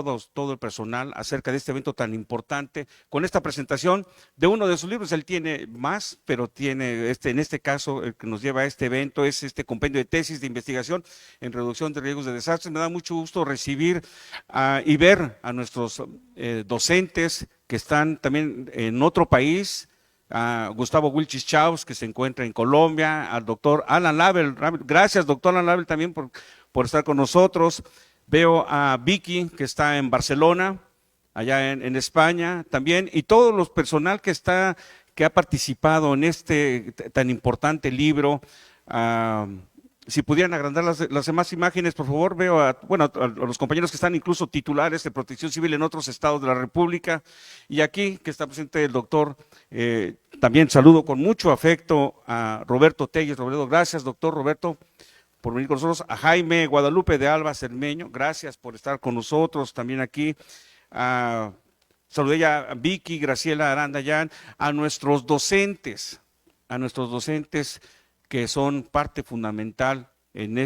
todo el personal acerca de este evento tan importante, con esta presentación de uno de sus libros. Él tiene más, pero tiene en este caso, el que nos lleva a este evento es este compendio de tesis de investigación en reducción de riesgos de desastres. Me da mucho gusto recibir y ver a nuestros docentes que están también en otro país, a Gustavo Wilchis Chaus, que se encuentra en Colombia, al doctor Alan Label. Gracias, doctor Alan Label, también por estar con nosotros. Veo a Vicky, que está en Barcelona, allá en España también, y todo los personal que ha participado en este tan importante libro. Si pudieran agrandar las demás imágenes, por favor. Veo a los compañeros que están incluso titulares de Protección Civil en otros estados de la República, y aquí que está presente el doctor, también saludo con mucho afecto a Roberto Telles. Roberto, gracias, doctor Roberto, por venir con nosotros. A Jaime Guadalupe de Alba Cermeño, gracias por estar con nosotros también aquí. Saludé ya a Vicky, Graciela Aranda, a nuestros docentes que son parte fundamental de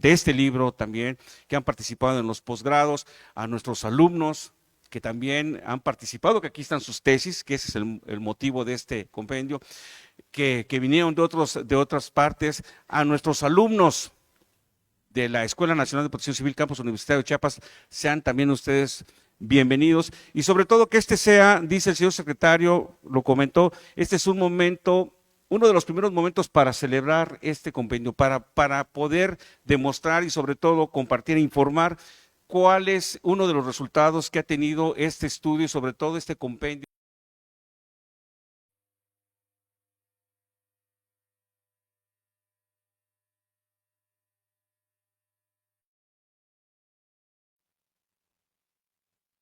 este libro también, que han participado en los posgrados, a nuestros alumnos que también han participado, que aquí están sus tesis, que ese es el motivo de este compendio, que vinieron de otras partes, a nuestros alumnos de la Escuela Nacional de Protección Civil, Campus Universitario de Chiapas. Sean también ustedes bienvenidos, y sobre todo que este sea, dice el señor secretario, lo comentó, este es uno de los primeros momentos para celebrar este compendio, para poder demostrar y sobre todo compartir e informar cuál es uno de los resultados que ha tenido este estudio y sobre todo este compendio.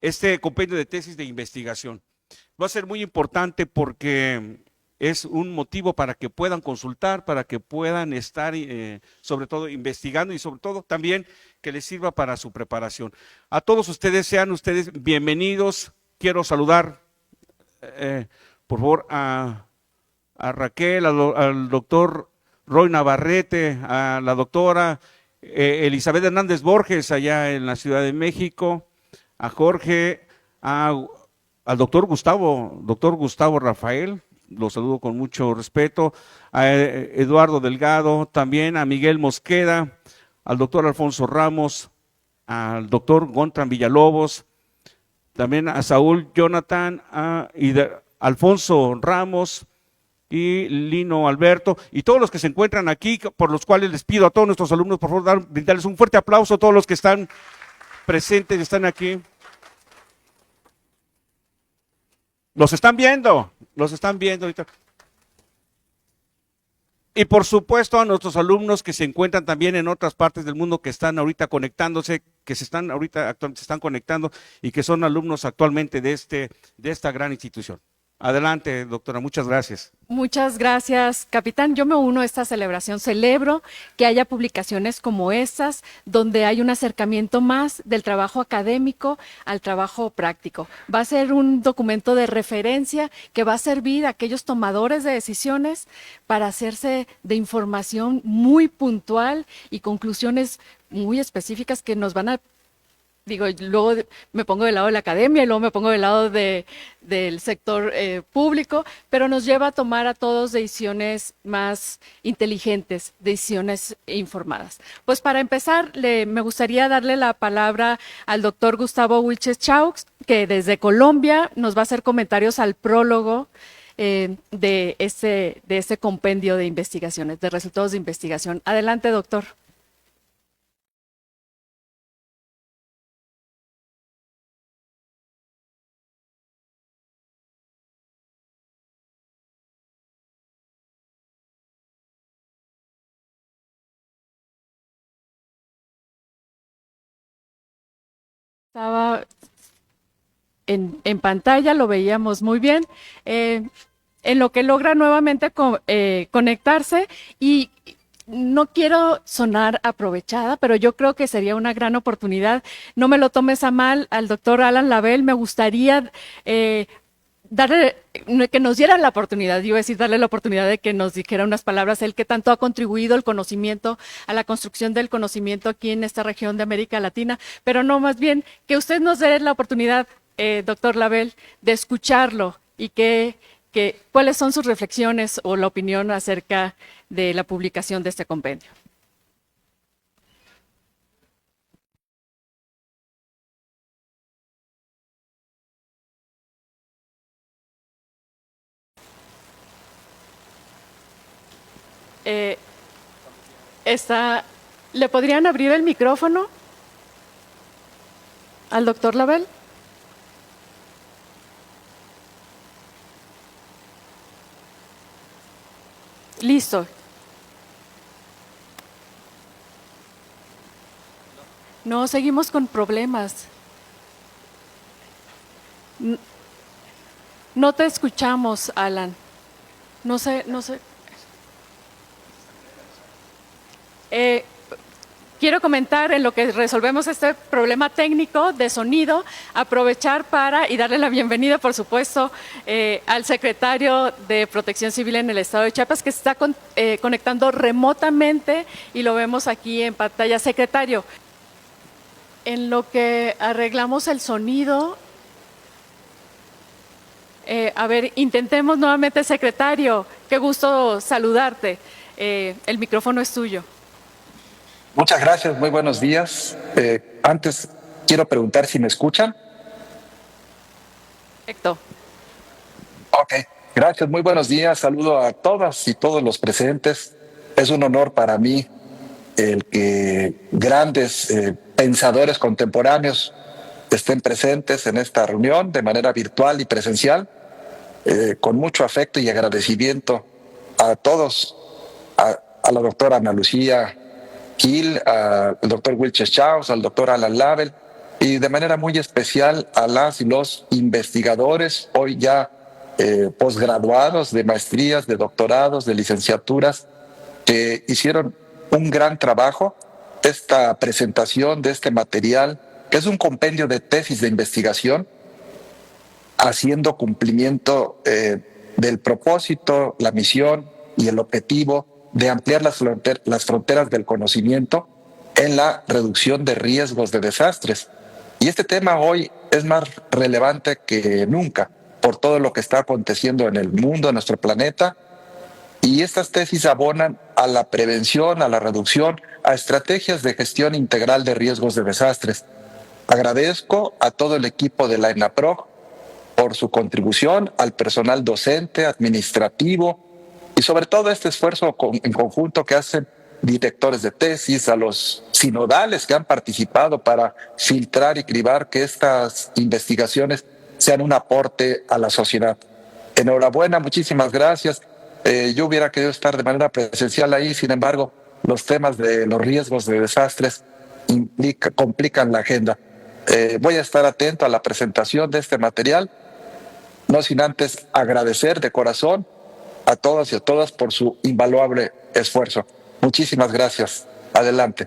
Este compendio de tesis de investigación va a ser muy importante porque es un motivo para que puedan consultar, para que puedan estar sobre todo investigando, y sobre todo también que les sirva para su preparación. A todos ustedes, sean ustedes bienvenidos. Quiero saludar, por favor, a Raquel, al doctor Roy Navarrete, a la doctora Elizabeth Hernández Borges, allá en la Ciudad de México, a Jorge, al doctor Gustavo Rafael, lo saludo con mucho respeto, a Eduardo Delgado, también a Miguel Mosqueda, al doctor Alfonso Ramos, al doctor Gontran Villalobos, también a Saúl Jonathan, Alfonso Ramos y Lino Alberto, y todos los que se encuentran aquí, por los cuales les pido a todos nuestros alumnos, por favor, brindarles un fuerte aplauso a todos los que están presentes, están aquí. Los están viendo ahorita. Y por supuesto a nuestros alumnos que se encuentran también en otras partes del mundo, que están ahorita conectándose, actualmente se están conectando, y que son alumnos actualmente de esta gran institución. Adelante, doctora, muchas gracias. Muchas gracias, capitán. Yo me uno a esta celebración. Celebro que haya publicaciones como estas, donde hay un acercamiento más del trabajo académico al trabajo práctico. Va a ser un documento de referencia que va a servir a aquellos tomadores de decisiones para hacerse de información muy puntual y conclusiones muy específicas que nos van a... luego me pongo del lado de la academia y luego me pongo del lado del sector público, pero nos lleva a tomar a todos decisiones más inteligentes, decisiones informadas. Pues para empezar, me gustaría darle la palabra al doctor Gustavo Wilches Chaus, que desde Colombia nos va a hacer comentarios al prólogo de ese compendio de investigaciones, de resultados de investigación. Adelante, doctor. Estaba en pantalla, lo veíamos muy bien, en lo que logra nuevamente conectarse, y no quiero sonar aprovechada, pero yo creo que sería una gran oportunidad. No me lo tomes a mal, al doctor Alan Label me gustaría que nos diera la oportunidad, yo iba a decir darle la oportunidad de que nos dijera unas palabras, él que tanto ha contribuido al conocimiento, a la construcción del conocimiento aquí en esta región de América Latina, pero no, más bien que usted nos dé la oportunidad, doctor Labelle, de escucharlo y cuáles son sus reflexiones o la opinión acerca de la publicación de este compendio. ¿Le podrían abrir el micrófono al doctor Labelle? Listo. No, seguimos con problemas. No te escuchamos, Alan. No sé. Quiero comentar en lo que resolvemos este problema técnico de sonido, aprovechar y darle la bienvenida, por supuesto, al secretario de Protección Civil en el Estado de Chiapas, que se está conectando remotamente y lo vemos aquí en pantalla. Secretario, en lo que arreglamos el sonido, a ver, intentemos nuevamente, secretario. Qué gusto saludarte. El micrófono es tuyo. Muchas gracias, muy buenos días. Antes quiero preguntar si me escuchan. Perfecto. Ok, gracias, muy buenos días. Saludo a todas y todos los presentes. Es un honor para mí el que grandes pensadores contemporáneos estén presentes en esta reunión de manera virtual y presencial. Con mucho afecto y agradecimiento a todos, a la doctora Ana Lucía Gil, al doctor Wilches Chaus, al doctor Alan Labelle y de manera muy especial a las y los investigadores, hoy ya posgraduados de maestrías, de doctorados, de licenciaturas, que hicieron un gran trabajo. Esta presentación de este material, que es un compendio de tesis de investigación, haciendo cumplimiento del propósito, la misión y el objetivo de ampliar las fronteras del conocimiento en la reducción de riesgos de desastres. Y este tema hoy es más relevante que nunca por todo lo que está aconteciendo en el mundo, en nuestro planeta. Y estas tesis abonan a la prevención, a la reducción, a estrategias de gestión integral de riesgos de desastres. Agradezco a todo el equipo de la ENAPROC por su contribución, al personal docente, administrativo y sobre todo este esfuerzo en conjunto que hacen directores de tesis, a los sinodales que han participado para filtrar y cribar que estas investigaciones sean un aporte a la sociedad. Enhorabuena, muchísimas gracias. Yo hubiera querido estar de manera presencial ahí, sin embargo, los temas de los riesgos de desastres complican la agenda. Voy a estar atento a la presentación de este material, no sin antes agradecer de corazón a todas y a todas por su invaluable esfuerzo. Muchísimas gracias. Adelante.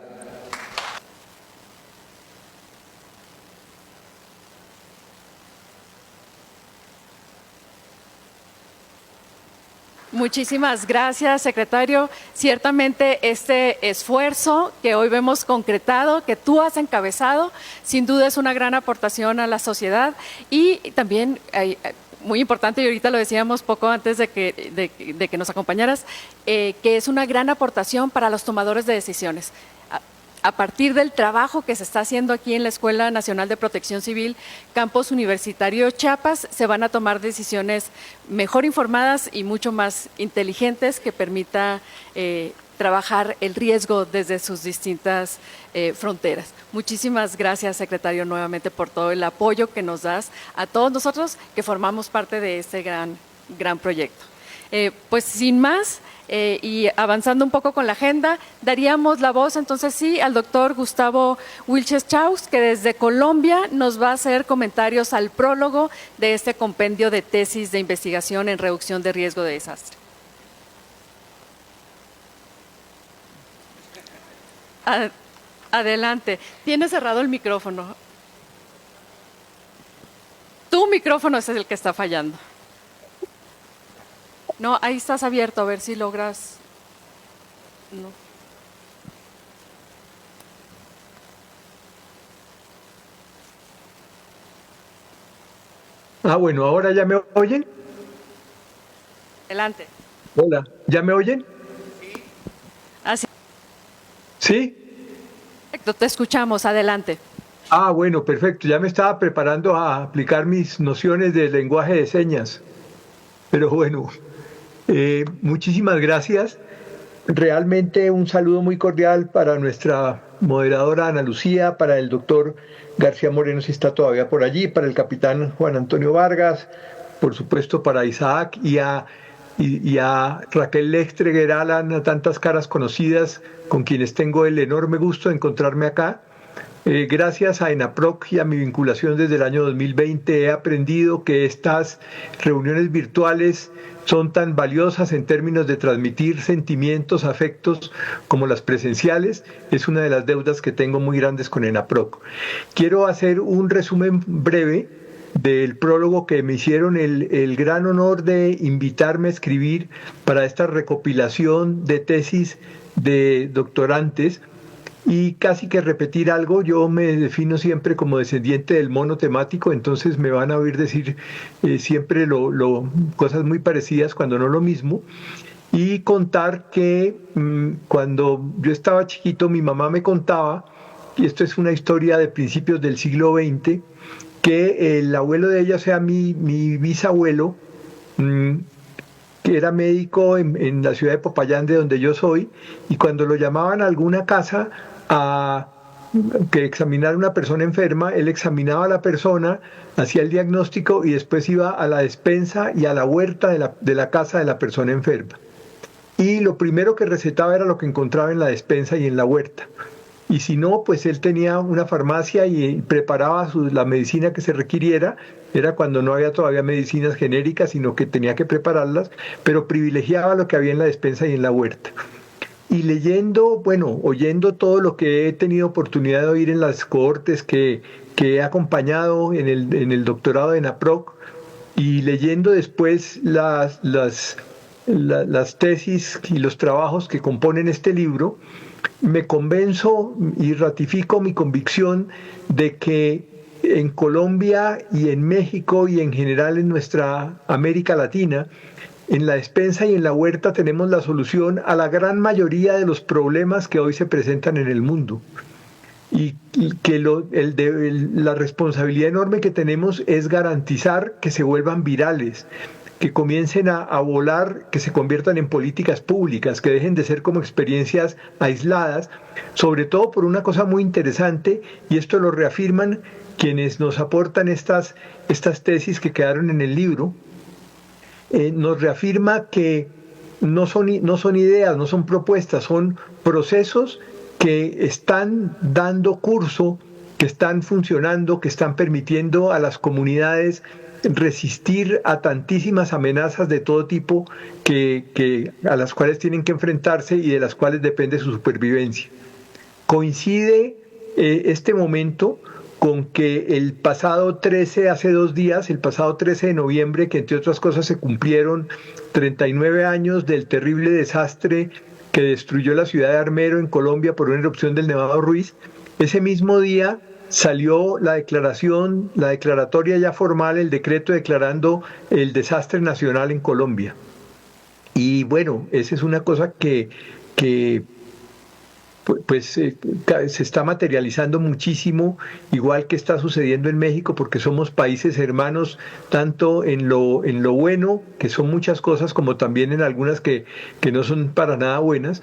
Muchísimas gracias, secretario. Ciertamente este esfuerzo que hoy vemos concretado, que tú has encabezado, sin duda es una gran aportación a la sociedad y también muy importante, y ahorita lo decíamos poco antes de que nos acompañaras, que es una gran aportación para los tomadores de decisiones. A partir del trabajo que se está haciendo aquí en la Escuela Nacional de Protección Civil, Campus Universitario Chiapas, se van a tomar decisiones mejor informadas y mucho más inteligentes que permita trabajar el riesgo desde sus distintas fronteras. Muchísimas gracias, secretario, nuevamente por todo el apoyo que nos das a todos nosotros que formamos parte de este gran proyecto. Pues sin más, y avanzando un poco con la agenda, daríamos la voz entonces sí al doctor Gustavo Wilches Chaus, que desde Colombia nos va a hacer comentarios al prólogo de este compendio de tesis de investigación en reducción de riesgo de desastre. Adelante. Tiene cerrado el micrófono. Tu micrófono es el que está fallando. No, ahí estás abierto, a ver si logras. No. Ah, bueno, ahora ya me oyen. Adelante. Hola, ¿ya me oyen? Así, ¿Sí? perfecto, te escuchamos, adelante. Ah, bueno, perfecto. Ya me estaba preparando a aplicar mis nociones de lenguaje de señas. Pero bueno, muchísimas gracias. Realmente un saludo muy cordial para nuestra moderadora Ana Lucía, para el doctor García Moreno, si está todavía por allí, para el capitán Juan Antonio Vargas, por supuesto para Isaac y a Raquel Lextreger, Alan, a tantas caras conocidas con quienes tengo el enorme gusto de encontrarme acá. Gracias a ENAPROC y a mi vinculación desde el año 2020 he aprendido que estas reuniones virtuales son tan valiosas en términos de transmitir sentimientos, afectos, como las presenciales. Es una de las deudas que tengo muy grandes con ENAPROC. Quiero hacer un resumen breve del prólogo que me hicieron el gran honor de invitarme a escribir para esta recopilación de tesis de doctorantes. Y casi que repetir algo, yo me defino siempre como descendiente del mono temático, entonces me van a oír decir siempre cosas muy parecidas cuando no lo mismo. Y contar que cuando yo estaba chiquito, mi mamá me contaba, y esto es una historia de principios del siglo XX, que el abuelo de ella, o sea, mi bisabuelo, que era médico en la ciudad de Popayán, de donde yo soy, y cuando lo llamaban a alguna casa a que examinara a una persona enferma, él examinaba a la persona, hacía el diagnóstico y después iba a la despensa y a la huerta de la casa de la persona enferma. Y lo primero que recetaba era lo que encontraba en la despensa y en la huerta. Y si no, pues él tenía una farmacia y preparaba la medicina que se requiriera. Era cuando no había todavía medicinas genéricas, sino que tenía que prepararlas, pero privilegiaba lo que había en la despensa y en la huerta. Y leyendo, bueno, oyendo todo lo que he tenido oportunidad de oír en las cohortes que he acompañado en el doctorado de ENAPROC, y leyendo después las tesis y los trabajos que componen este libro, me convenzo y ratifico mi convicción de que en Colombia y en México y en general en nuestra América Latina, en la despensa y en la huerta tenemos la solución a la gran mayoría de los problemas que hoy se presentan en el mundo. Y que la responsabilidad enorme que tenemos es garantizar que se vuelvan virales, que comiencen a volar, que se conviertan en políticas públicas, que dejen de ser como experiencias aisladas, sobre todo por una cosa muy interesante, y esto lo reafirman quienes nos aportan estas tesis que quedaron en el libro. Nos reafirma que no son ideas, no son propuestas, son procesos que están dando curso, que están funcionando, que están permitiendo a las comunidades resistir a tantísimas amenazas de todo tipo a las cuales tienen que enfrentarse y de las cuales depende su supervivencia. Coincide este momento con que el pasado 13, hace 2 días, el pasado 13 de noviembre, que entre otras cosas se cumplieron 39 años del terrible desastre que destruyó la ciudad de Armero en Colombia por una erupción del Nevado Ruiz, ese mismo día salió la declaratoria ya formal, el decreto declarando el desastre nacional en Colombia. Y bueno, esa es una cosa que se está materializando muchísimo, igual que está sucediendo en México, porque somos países hermanos, tanto en lo bueno, que son muchas cosas, como también en algunas que no son para nada buenas.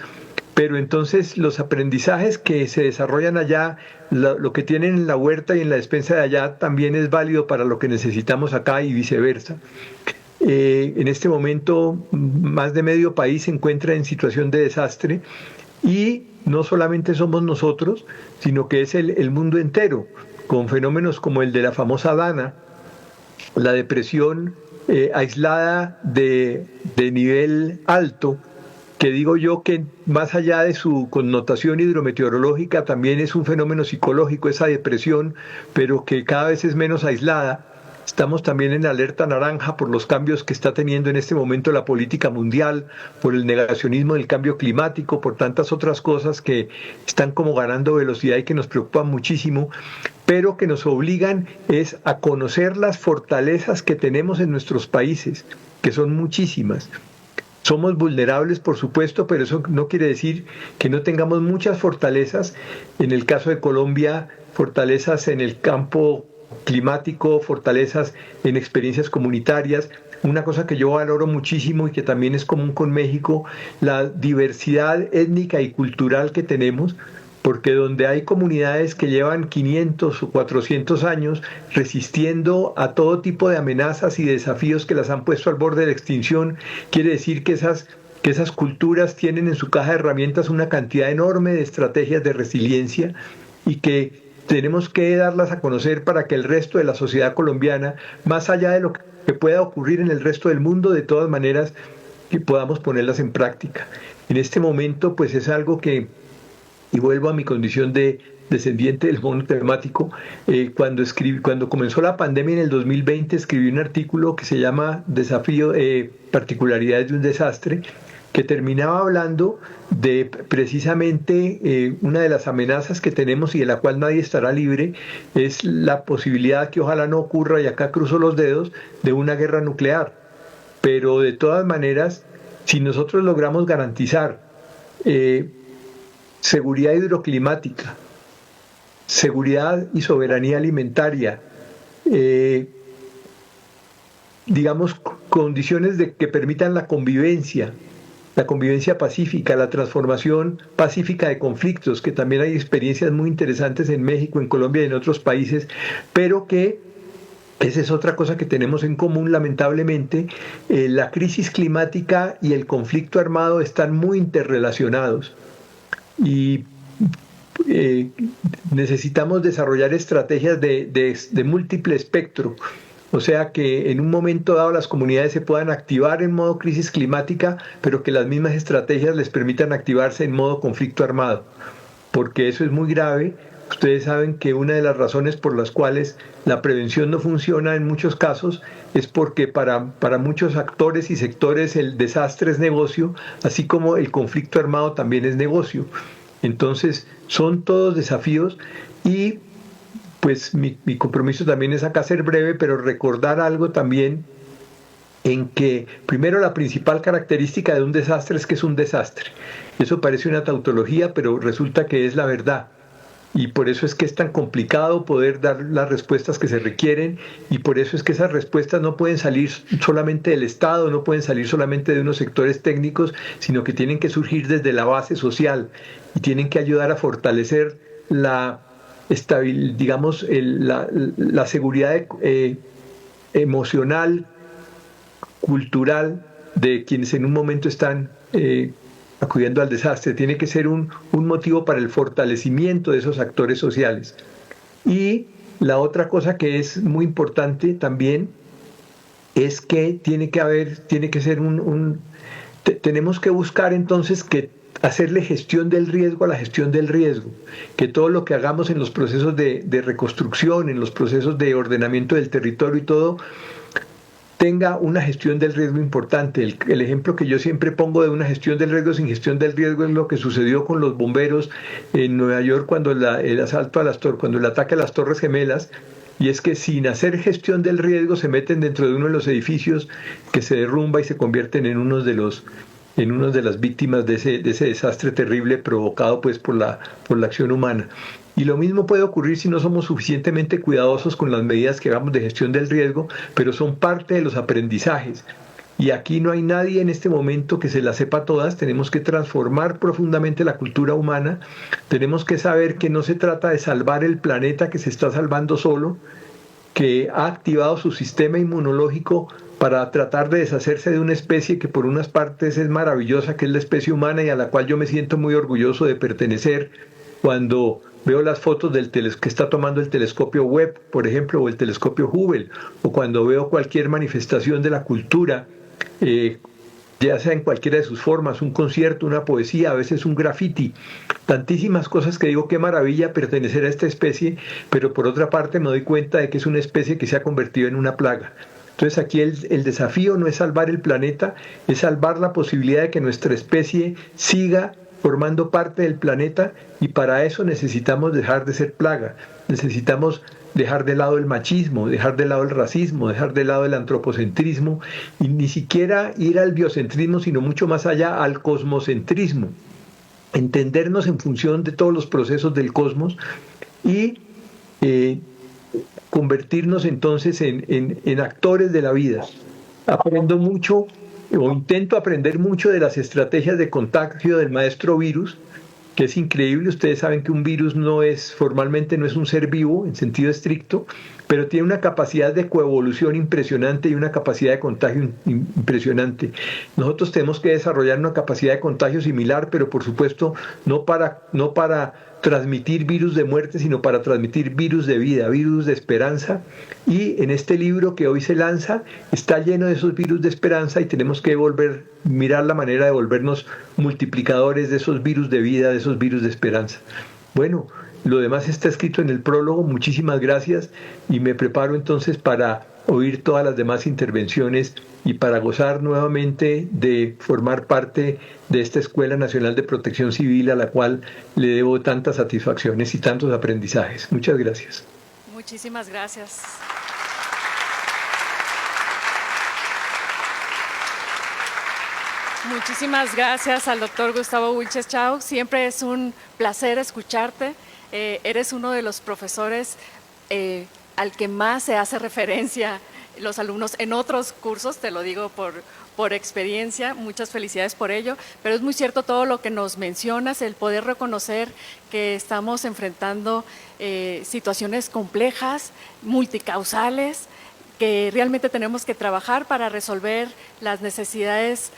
Pero entonces los aprendizajes que se desarrollan allá, lo que tienen en la huerta y en la despensa de allá, también es válido para lo que necesitamos acá y viceversa. En este momento, más de medio país se encuentra en situación de desastre, y no solamente somos nosotros, sino que es el mundo entero, con fenómenos como el de la famosa Dana, la depresión aislada de nivel alto, que digo yo que más allá de su connotación hidrometeorológica también es un fenómeno psicológico, esa depresión, pero que cada vez es menos aislada, Estamos también en alerta naranja por los cambios que está teniendo en este momento la política mundial, por el negacionismo del cambio climático, por tantas otras cosas que están como ganando velocidad y que nos preocupan muchísimo, pero que nos obligan es a conocer las fortalezas que tenemos en nuestros países, que son muchísimas. Somos vulnerables, por supuesto, pero eso no quiere decir que no tengamos muchas fortalezas. En el caso de Colombia, fortalezas en el campo climático, fortalezas en experiencias comunitarias. Una cosa que yo valoro muchísimo y que también es común con México, la diversidad étnica y cultural que tenemos, porque donde hay comunidades que llevan 500 o 400 años resistiendo a todo tipo de amenazas y desafíos que las han puesto al borde de la extinción, quiere decir que esas culturas tienen en su caja de herramientas una cantidad enorme de estrategias de resiliencia y que tenemos que darlas a conocer para que el resto de la sociedad colombiana, más allá de lo que pueda ocurrir en el resto del mundo, de todas maneras, que podamos ponerlas en práctica. En este momento, pues es algo que, y vuelvo a mi condición de descendiente del mono temático, cuando comenzó la pandemia en el 2020, escribí un artículo que se llama Particularidades de un desastre, que terminaba hablando de precisamente una de las amenazas que tenemos y de la cual nadie estará libre, es la posibilidad, que ojalá no ocurra, y acá cruzo los dedos, de una guerra nuclear. Pero de todas maneras, si nosotros logramos garantizar seguridad hidroclimática, seguridad y soberanía alimentaria, digamos, condiciones que permitan la convivencia pacífica, la transformación pacífica de conflictos, que también hay experiencias muy interesantes en México, en Colombia y en otros países, pero que esa es otra cosa que tenemos en común, lamentablemente. La crisis climática y el conflicto armado están muy interrelacionados y necesitamos desarrollar estrategias de múltiple espectro. O sea, que en un momento dado las comunidades se puedan activar en modo crisis climática, pero que las mismas estrategias les permitan activarse en modo conflicto armado, porque eso es muy grave. Ustedes saben que una de las razones por las cuales la prevención no funciona en muchos casos es porque para muchos actores y sectores el desastre es negocio, así como el conflicto armado también es negocio. Entonces, son todos desafíos y pues mi compromiso también es acá ser breve, pero recordar algo también, en que primero la principal característica de un desastre es que es un desastre. Eso parece una tautología, pero resulta que es la verdad. Y por eso es que es tan complicado poder dar las respuestas que se requieren, y por eso es que esas respuestas no pueden salir solamente del Estado, no pueden salir solamente de unos sectores técnicos, sino que tienen que surgir desde la base social y tienen que ayudar a fortalecer la seguridad emocional, cultural de quienes en un momento están acudiendo al desastre. Tiene que ser un motivo para el fortalecimiento de esos actores sociales. Y la otra cosa que es muy importante también es que tiene que ser tenemos que buscar entonces hacerle gestión del riesgo a la gestión del riesgo, que todo lo que hagamos en los procesos de reconstrucción, en los procesos de ordenamiento del territorio y todo, tenga una gestión del riesgo importante. El ejemplo que yo siempre pongo de una gestión del riesgo sin gestión del riesgo es lo que sucedió con los bomberos en Nueva York cuando el ataque a las Torres Gemelas, y es que sin hacer gestión del riesgo se meten dentro de uno de los edificios que se derrumba y se convierten en uno de las víctimas de ese desastre terrible provocado pues por la acción humana. Y lo mismo puede ocurrir si no somos suficientemente cuidadosos con las medidas que hagamos de gestión del riesgo, pero son parte de los aprendizajes. Y aquí no hay nadie en este momento que se las sepa todas. Tenemos que transformar profundamente la cultura humana. Tenemos que saber que no se trata de salvar el planeta que se está salvando solo, que ha activado su sistema inmunológico para tratar de deshacerse de una especie que por unas partes es maravillosa, que es la especie humana, y a la cual yo me siento muy orgulloso de pertenecer cuando veo las fotos que está tomando el telescopio Webb, por ejemplo, o el telescopio Hubble, o cuando veo cualquier manifestación de la cultura ya sea en cualquiera de sus formas, un concierto, una poesía, a veces un graffiti, tantísimas cosas que digo, qué maravilla pertenecer a esta especie, pero por otra parte me doy cuenta de que es una especie que se ha convertido en una plaga. Entonces aquí el desafío no es salvar el planeta, es salvar la posibilidad de que nuestra especie siga formando parte del planeta, y para eso necesitamos dejar de ser plaga, necesitamos dejar de lado el machismo, dejar de lado el racismo, dejar de lado el antropocentrismo, y ni siquiera ir al biocentrismo, sino mucho más allá, al cosmocentrismo. Entendernos en función de todos los procesos del cosmos y eh, convertirnos entonces en actores de la vida. Aprendo mucho o intento aprender mucho de las estrategias de contagio del maestro virus, que es increíble. Ustedes saben que un virus formalmente no es un ser vivo en sentido estricto, pero tiene una capacidad de coevolución impresionante y una capacidad de contagio impresionante. Nosotros tenemos que desarrollar una capacidad de contagio similar, pero por supuesto no para transmitir virus de muerte, sino para transmitir virus de vida, virus de esperanza. Y en este libro que hoy se lanza está lleno de esos virus de esperanza, y tenemos que mirar la manera de volvernos multiplicadores de esos virus de vida, de esos virus de esperanza. Bueno, lo demás está escrito en el prólogo. Muchísimas gracias, y me preparo entonces para oír todas las demás intervenciones y para gozar nuevamente de formar parte de esta Escuela Nacional de Protección Civil, a la cual le debo tantas satisfacciones y tantos aprendizajes. Muchas gracias. Muchísimas gracias. Muchísimas gracias al doctor Gustavo Wilches-Chaux. Siempre es un placer escucharte. Eres uno de los profesores al que más se hace referencia los alumnos en otros cursos, te lo digo por experiencia. Muchas felicidades por ello, pero es muy cierto todo lo que nos mencionas, el poder reconocer que estamos enfrentando situaciones complejas, multicausales, que realmente tenemos que trabajar para resolver las necesidades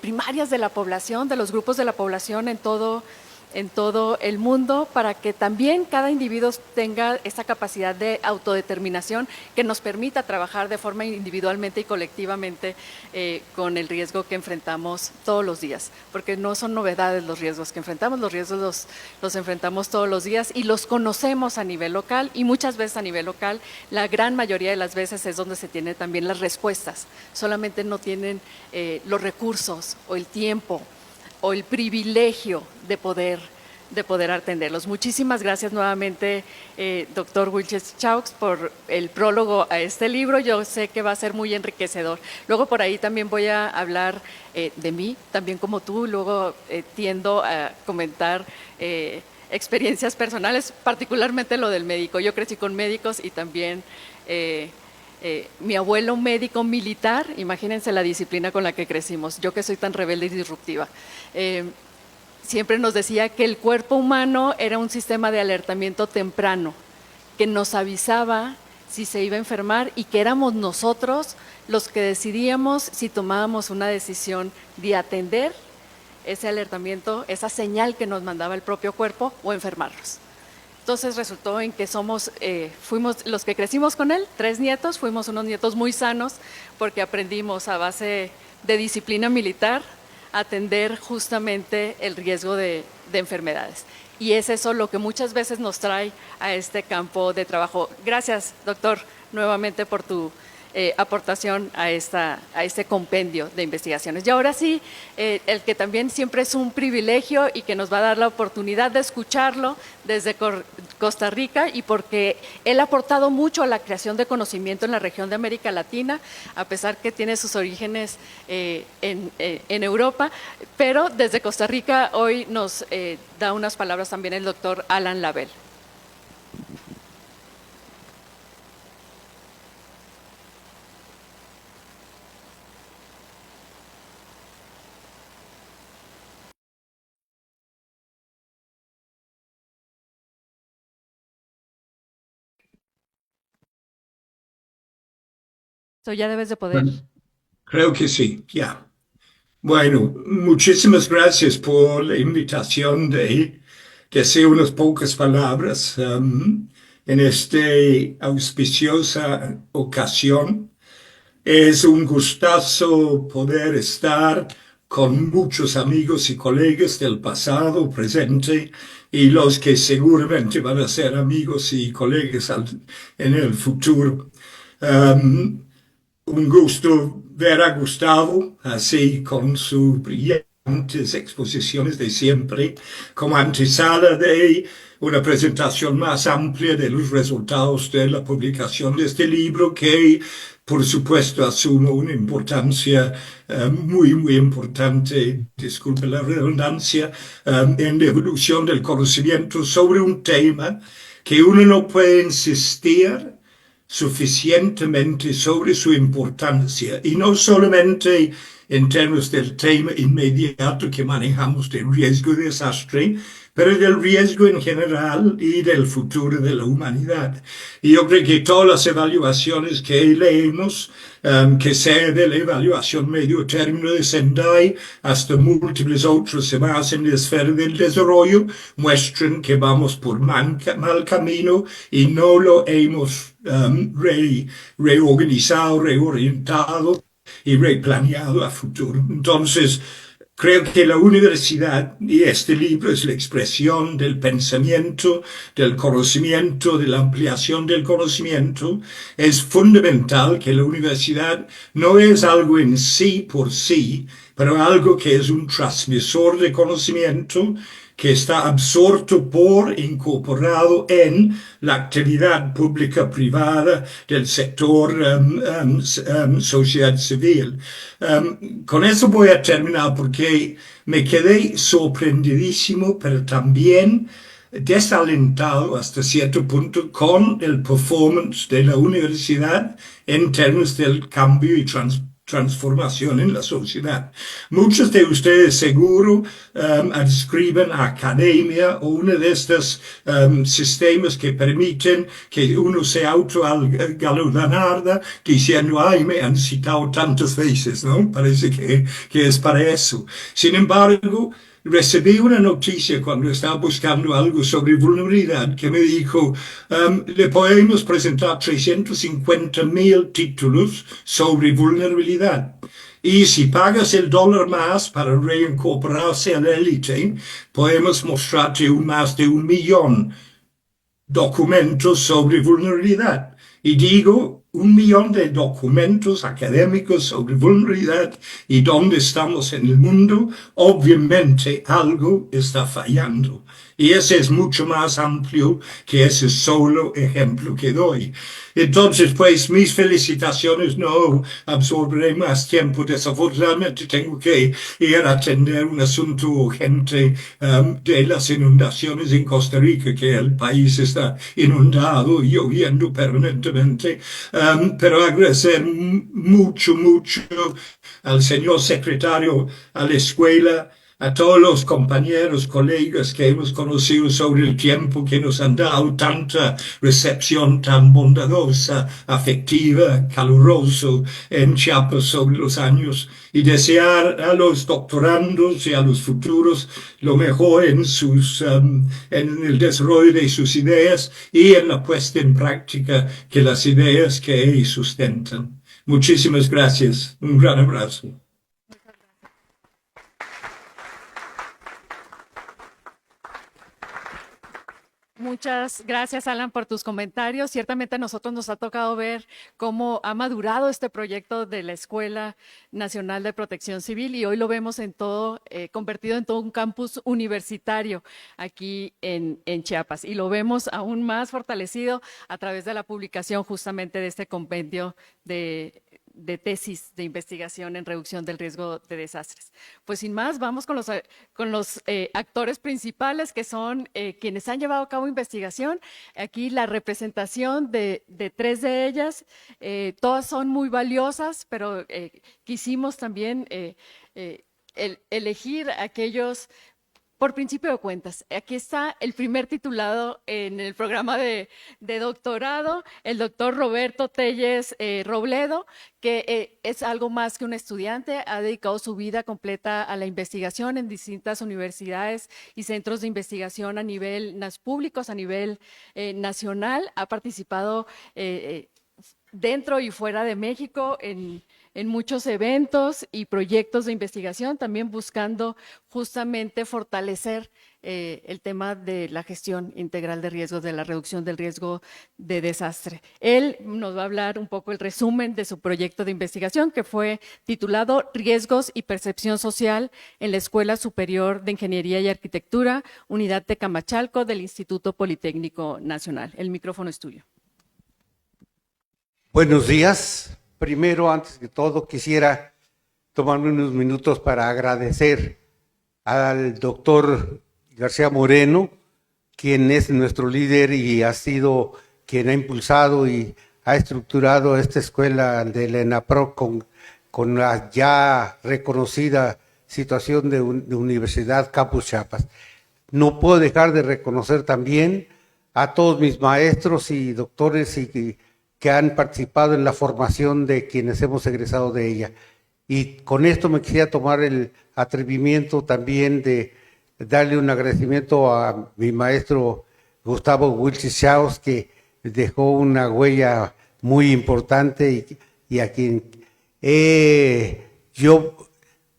primarias de la población, de los grupos de la población en todo el mundo, para que también cada individuo tenga esa capacidad de autodeterminación que nos permita trabajar de forma individualmente y colectivamente con el riesgo que enfrentamos todos los días, porque no son novedades los riesgos que enfrentamos, los riesgos los enfrentamos todos los días y los conocemos a nivel local, y muchas veces a nivel local, la gran mayoría de las veces es donde se tienen también las respuestas, solamente no tienen los recursos o el tiempo o el privilegio de poder atenderlos. Muchísimas gracias nuevamente, doctor Wilches-Chaux, por el prólogo a este libro. Yo sé que va a ser muy enriquecedor. Luego por ahí también voy a hablar de mí, también como tú. Luego tiendo a comentar experiencias personales, particularmente lo del médico. Yo crecí con médicos y también mi abuelo médico militar, imagínense la disciplina con la que crecimos, yo que soy tan rebelde y disruptiva. Siempre nos decía que el cuerpo humano era un sistema de alertamiento temprano, que nos avisaba si se iba a enfermar y que éramos nosotros los que decidíamos si tomábamos una decisión de atender ese alertamiento, esa señal que nos mandaba el propio cuerpo, o enfermarnos. Entonces resultó en que fuimos los que crecimos con él, 3 nietos, fuimos unos nietos muy sanos porque aprendimos a base de disciplina militar a atender justamente el riesgo de enfermedades. Y es eso lo que muchas veces nos trae a este campo de trabajo. Gracias, doctor, nuevamente por tu aportación a este compendio de investigaciones. Y ahora sí, el que también siempre es un privilegio y que nos va a dar la oportunidad de escucharlo desde Costa Rica, y porque él ha aportado mucho a la creación de conocimiento en la región de América Latina, a pesar que tiene sus orígenes en Europa, pero desde Costa Rica hoy nos da unas palabras también el doctor Alan Lavelle. Ya debes de poder. Bueno, creo que sí, ya. Bueno, muchísimas gracias por la invitación de decir unas pocas palabras en esta auspiciosa ocasión. Es un gustazo poder estar con muchos amigos y colegas del pasado, presente, y los que seguramente van a ser amigos y colegas en el futuro. Un gusto ver a Gustavo, así con sus brillantes exposiciones de siempre, como antesala de una presentación más amplia de los resultados de la publicación de este libro, que por supuesto asume una importancia muy importante, disculpe la redundancia, en la evolución del conocimiento sobre un tema que uno no puede insistir suficientemente sobre su importancia, y no solamente en términos del tema inmediato que manejamos del riesgo de desastre, pero del riesgo en general y del futuro de la humanidad. Y yo creo que todas las evaluaciones que leemos, que sea de la evaluación medio término de Sendai hasta múltiples otros más en la esfera del desarrollo, muestran que vamos por mal camino y no lo hemos reorganizado, reorientado y replaneado a futuro. Entonces, creo que la universidad, y este libro es la expresión del pensamiento, del conocimiento, de la ampliación del conocimiento. Es fundamental que la universidad no es algo en sí por sí, pero algo que es un transmisor de conocimiento que está absorto por, incorporado en la actividad pública privada del sector sociedad civil. Con eso voy a terminar porque me quedé sorprendidísimo, pero también desalentado hasta cierto punto con el performance de la universidad en términos del cambio y transformación en la sociedad. Muchos de ustedes seguro adscriben a academia o uno de estos sistemas que permiten que uno se autogalardonara diciendo, ay, me han citado tantas veces, ¿no? Parece que es para eso. Sin embargo, recibí una noticia cuando estaba buscando algo sobre vulnerabilidad que me dijo, le podemos presentar 350,000 títulos sobre vulnerabilidad. Y si pagas el $1 más para reincorporarse a la élite, podemos mostrarte más de 1,000,000 documentos sobre vulnerabilidad. Y digo, 1,000,000 de documentos académicos sobre vulnerabilidad y dónde estamos en el mundo, obviamente algo está fallando. Y ese es mucho más amplio que ese solo ejemplo que doy. Entonces, pues, mis felicitaciones, no absorberé más tiempo. Desafortunadamente tengo que ir a atender un asunto urgente de las inundaciones en Costa Rica, que el país está inundado y lloviendo permanentemente. Pero agradecer mucho al señor secretario, a la escuela, a todos los compañeros, colegas que hemos conocido sobre el tiempo, que nos han dado tanta recepción tan bondadosa, afectiva, caluroso en Chiapas sobre los años, y desear a los doctorandos y a los futuros lo mejor en el desarrollo de sus ideas y en la puesta en práctica de las ideas que ellos sustentan. Muchísimas gracias. Un gran abrazo. Muchas gracias, Alan, por tus comentarios. Ciertamente a nosotros nos ha tocado ver cómo ha madurado este proyecto de la Escuela Nacional de Protección Civil y hoy lo vemos en todo, convertido en todo un campus universitario aquí en Chiapas. Y lo vemos aún más fortalecido a través de la publicación justamente de este compendio de tesis de investigación en reducción del riesgo de desastres. Pues sin más, vamos con los actores principales que son quienes han llevado a cabo investigación. Aquí la representación de 3 de ellas, todas son muy valiosas, pero quisimos también elegir aquellos por principio de cuentas. Aquí está el primer titulado en el programa de doctorado, el doctor Roberto Telles Robledo, que es algo más que un estudiante, ha dedicado su vida completa a la investigación en distintas universidades y centros de investigación a nivel públicos, a nivel nacional, ha participado dentro y fuera de México en en muchos eventos y proyectos de investigación, también buscando justamente fortalecer el tema de la gestión integral de riesgos, de la reducción del riesgo de desastre. Él nos va a hablar un poco el resumen de su proyecto de investigación, que fue titulado Riesgos y Percepción Social en la Escuela Superior de Ingeniería y Arquitectura, Unidad Tecamachalco del Instituto Politécnico Nacional. El micrófono es tuyo. Buenos días. Primero, antes que todo, quisiera tomarme unos minutos para agradecer al doctor García Moreno, quien es nuestro líder y ha sido quien ha impulsado y ha estructurado esta escuela del ENAPROC con la ya reconocida situación de Universidad Campus Chiapas. No puedo dejar de reconocer también a todos mis maestros y doctores que han participado en la formación de quienes hemos egresado de ella. Y con esto me quisiera tomar el atrevimiento también de darle un agradecimiento a mi maestro Gustavo Wilches Chaos, que dejó una huella muy importante y a quien yo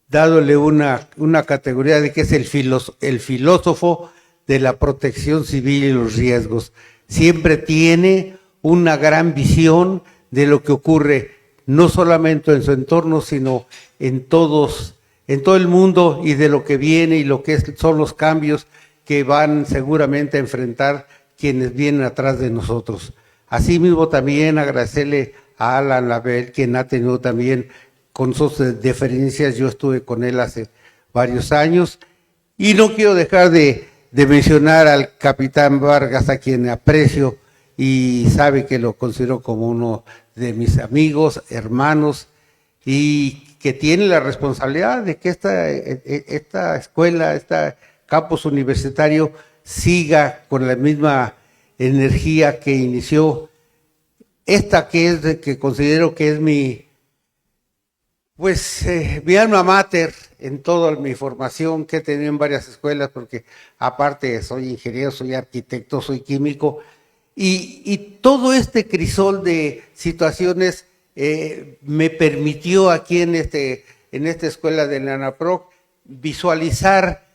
dándole una categoría de que es el filósofo de la protección civil y los riesgos. Siempre tiene una gran visión de lo que ocurre, no solamente en su entorno, sino en todo el mundo y de lo que viene y lo que son los cambios que van seguramente a enfrentar quienes vienen atrás de nosotros. Asimismo, también agradecerle a Alan Label, quien ha tenido también con sus deferencias. Yo estuve con él hace varios años y no quiero dejar de mencionar al capitán Vargas, a quien aprecio y sabe que lo considero como uno de mis amigos, hermanos, y que tiene la responsabilidad de que esta escuela, este campus universitario siga con la misma energía que inició. Esta que considero que es mi alma mater en toda mi formación que he tenido en varias escuelas, porque aparte soy ingeniero, soy arquitecto, soy químico, y todo este crisol de situaciones me permitió aquí en esta escuela de la ENAPROC visualizar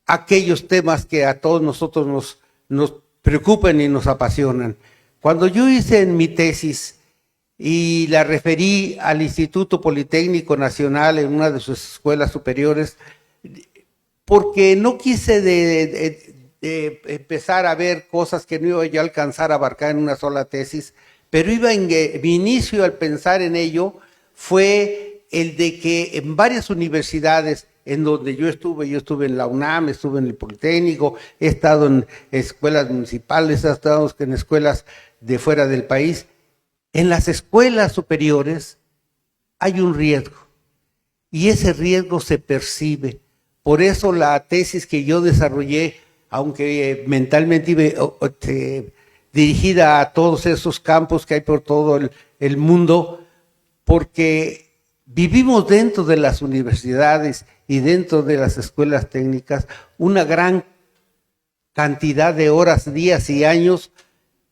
aquellos temas que a todos nosotros nos preocupan y nos apasionan. Cuando yo hice en mi tesis y la referí al Instituto Politécnico Nacional en una de sus escuelas superiores, porque no quise empezar a ver cosas que no iba yo a alcanzar a abarcar en una sola tesis, pero mi inicio al pensar en ello fue el de que en varias universidades en donde yo estuve en la UNAM, estuve en el Politécnico, he estado en escuelas municipales, he estado en escuelas de fuera del país. En las escuelas superiores hay un riesgo y ese riesgo se percibe. Por eso la tesis que yo desarrollé, aunque mentalmente iba dirigida a todos esos campos que hay por todo el mundo, porque vivimos dentro de las universidades y dentro de las escuelas técnicas una gran cantidad de horas, días y años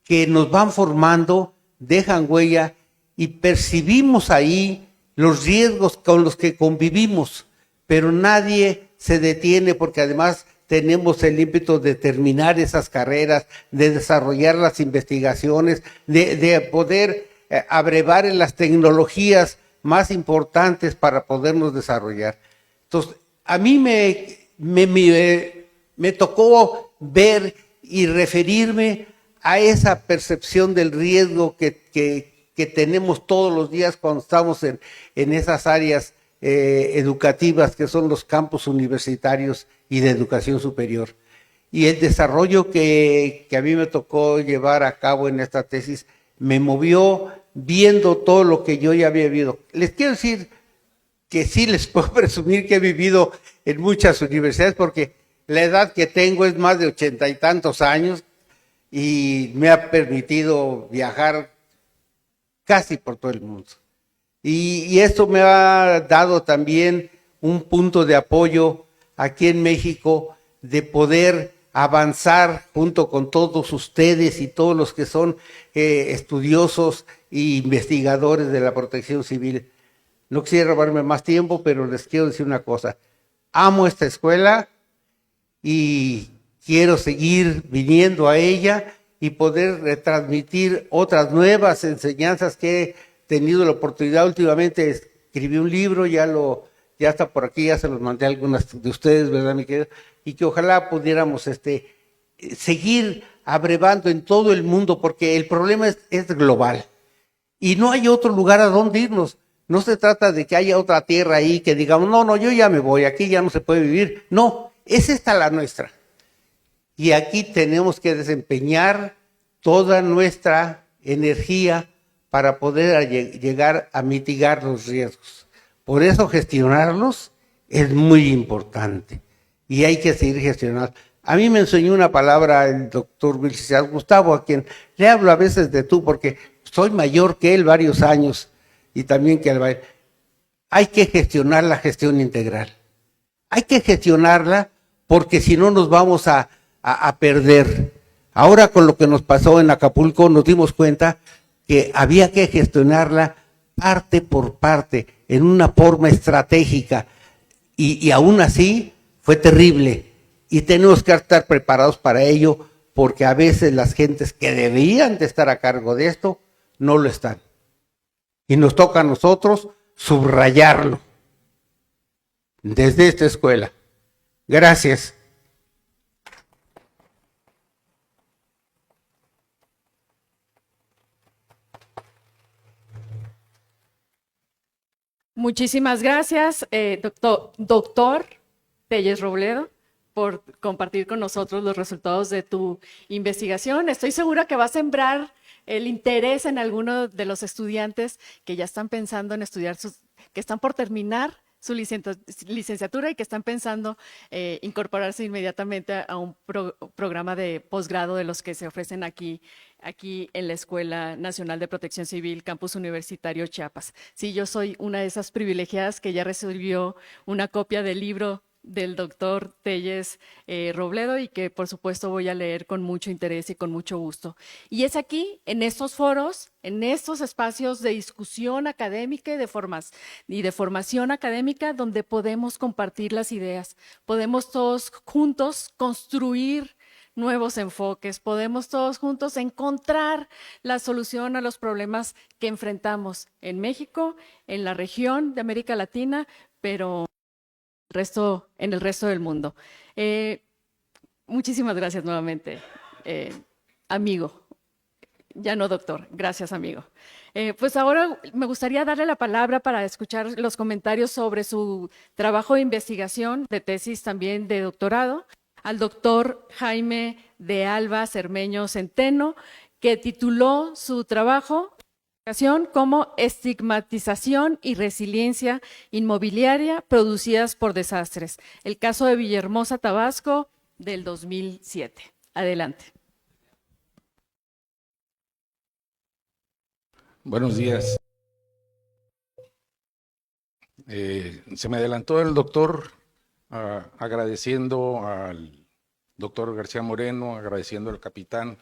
que nos van formando, dejan huella y percibimos ahí los riesgos con los que convivimos, pero nadie se detiene porque además tenemos el ímpetu de terminar esas carreras, de desarrollar las investigaciones, de poder abrevar en las tecnologías más importantes para podernos desarrollar. Entonces, a mí me tocó ver y referirme a esa percepción del riesgo que tenemos todos los días cuando estamos en esas áreas educativas que son los campus universitarios y de educación superior. Y el desarrollo que a mí me tocó llevar a cabo en esta tesis me movió viendo todo lo que yo ya había vivido. Les quiero decir que sí les puedo presumir que he vivido en muchas universidades porque la edad que tengo es más de 80 y tantos años y me ha permitido viajar casi por todo el mundo. Y esto me ha dado también un punto de apoyo aquí en México de poder avanzar junto con todos ustedes y todos los que son estudiosos e investigadores de la protección civil. No quisiera robarme más tiempo, pero les quiero decir una cosa. Amo esta escuela y quiero seguir viniendo a ella y poder transmitir otras nuevas enseñanzas que he tenido la oportunidad. Últimamente escribí un libro, ya está por aquí, ya se los mandé a algunas de ustedes, ¿verdad, mi querido? Y que ojalá pudiéramos seguir abrevando en todo el mundo, porque el problema es global. Y no hay otro lugar a donde irnos. No se trata de que haya otra tierra ahí que digamos, no, yo ya me voy, aquí ya no se puede vivir. No, es esta la nuestra. Y aquí tenemos que desempeñar toda nuestra energía para poder llegar a mitigar los riesgos. Por eso gestionarlos es muy importante y hay que seguir gestionando. A mí me enseñó una palabra el doctor Vilcesar Gustavo, a quien le hablo a veces de tú, porque soy mayor que él varios años y también que él. Hay que gestionar la gestión integral. Hay que gestionarla porque si no nos vamos a perder. Ahora con lo que nos pasó en Acapulco nos dimos cuenta que había que gestionarla parte por parte, en una forma estratégica. Y aún así fue terrible. Y tenemos que estar preparados para ello, porque a veces las gentes que deberían de estar a cargo de esto, no lo están. Y nos toca a nosotros subrayarlo desde esta escuela. Gracias. Muchísimas gracias, doctor Telles Robledo, por compartir con nosotros los resultados de tu investigación. Estoy segura que va a sembrar el interés en algunos de los estudiantes que ya están pensando en estudiar, que están por terminar su licenciatura y que están pensando incorporarse inmediatamente a un programa de posgrado de los que se ofrecen aquí en la Escuela Nacional de Protección Civil, Campus Universitario Chiapas. Sí, yo soy una de esas privilegiadas que ya recibió una copia del libro del doctor Telles Robledo y que por supuesto voy a leer con mucho interés y con mucho gusto. Y es aquí, en estos foros, en estos espacios de discusión académica y de formación académica, donde podemos compartir las ideas, podemos todos juntos construir nuevos enfoques, podemos todos juntos encontrar la solución a los problemas que enfrentamos en México, en la región de América Latina, pero en el resto del mundo. Muchísimas gracias nuevamente, amigo. Ya no, doctor. Gracias, amigo. Pues ahora me gustaría darle la palabra para escuchar los comentarios sobre su trabajo de investigación, de tesis también de doctorado, al doctor Jaime de Alba Cermeño Centeno, que tituló su trabajo como Estigmatización y Resiliencia Inmobiliaria producidas por desastres. El caso de Villahermosa, Tabasco, del 2007. Adelante. Buenos días. Se me adelantó el doctor agradeciendo al doctor García Moreno, agradeciendo al capitán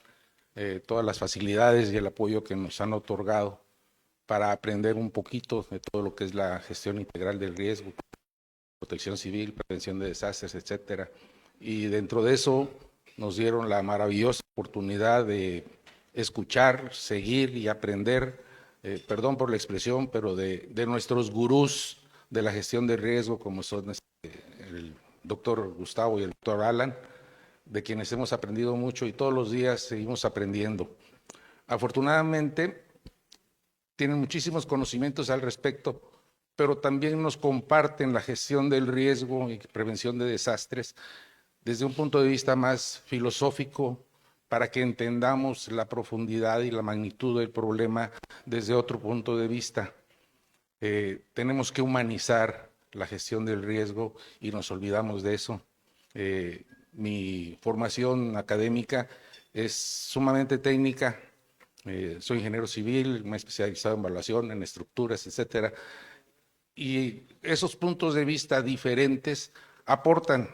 todas las facilidades y el apoyo que nos han otorgado para aprender un poquito de todo lo que es la gestión integral del riesgo, protección civil, prevención de desastres, etcétera. Y dentro de eso nos dieron la maravillosa oportunidad de escuchar, seguir y aprender, perdón por la expresión, pero de nuestros gurús de la gestión de riesgo, como son el doctor Gustavo y el doctor Alan, de quienes hemos aprendido mucho y todos los días seguimos aprendiendo. Afortunadamente, tienen muchísimos conocimientos al respecto, pero también nos comparten la gestión del riesgo y prevención de desastres desde un punto de vista más filosófico, para que entendamos la profundidad y la magnitud del problema desde otro punto de vista. Tenemos que humanizar la gestión del riesgo y nos olvidamos de eso. Mi formación académica es sumamente técnica. Soy ingeniero civil, me he especializado en evaluación, en estructuras, etcétera. Y esos puntos de vista diferentes aportan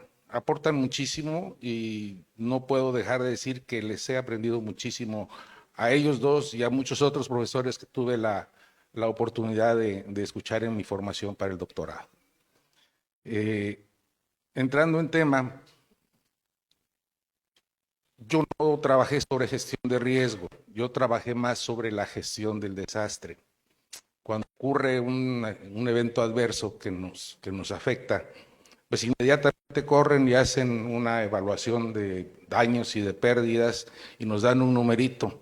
muchísimo y no puedo dejar de decir que les he aprendido muchísimo a ellos dos y a muchos otros profesores que tuve la la oportunidad de escuchar en mi formación para el doctorado. Entrando en tema, yo no trabajé sobre gestión de riesgo, yo trabajé más sobre la gestión del desastre. Cuando ocurre un evento adverso que nos afecta, pues inmediatamente corren y hacen una evaluación de daños y de pérdidas y nos dan un numerito.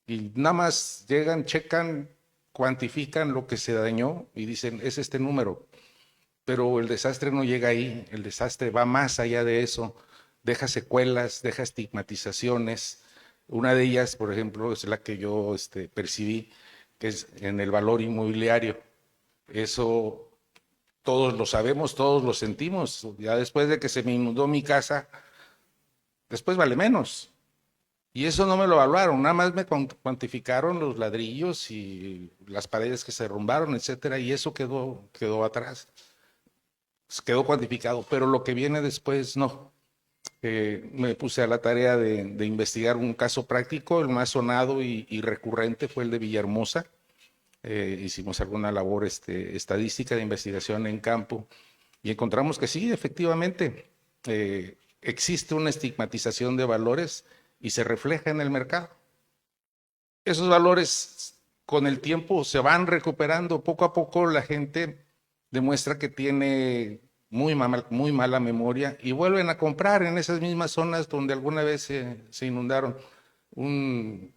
Y nada más llegan, checan, cuantifican lo que se dañó y dicen, es este número. Pero el desastre no llega ahí, el desastre va más allá de eso, deja secuelas, deja estigmatizaciones. Una de ellas, por ejemplo, es la que yo percibí, que es en el valor inmobiliario. Eso todos lo sabemos, todos lo sentimos. Ya después de que se me inundó mi casa, después vale menos. Y eso no me lo evaluaron, nada más me cuantificaron los ladrillos y las paredes que se derrumbaron, etcétera, y eso quedó atrás. Quedó cuantificado, pero lo que viene después no. Me puse a la tarea de investigar un caso práctico, el más sonado y recurrente fue el de Villahermosa. Hicimos alguna labor estadística de investigación en campo y encontramos que sí, efectivamente, existe una estigmatización de valores y se refleja en el mercado. Esos valores con el tiempo se van recuperando, poco a poco la gente demuestra que tiene muy mala memoria y vuelven a comprar en esas mismas zonas donde alguna vez se inundaron. Un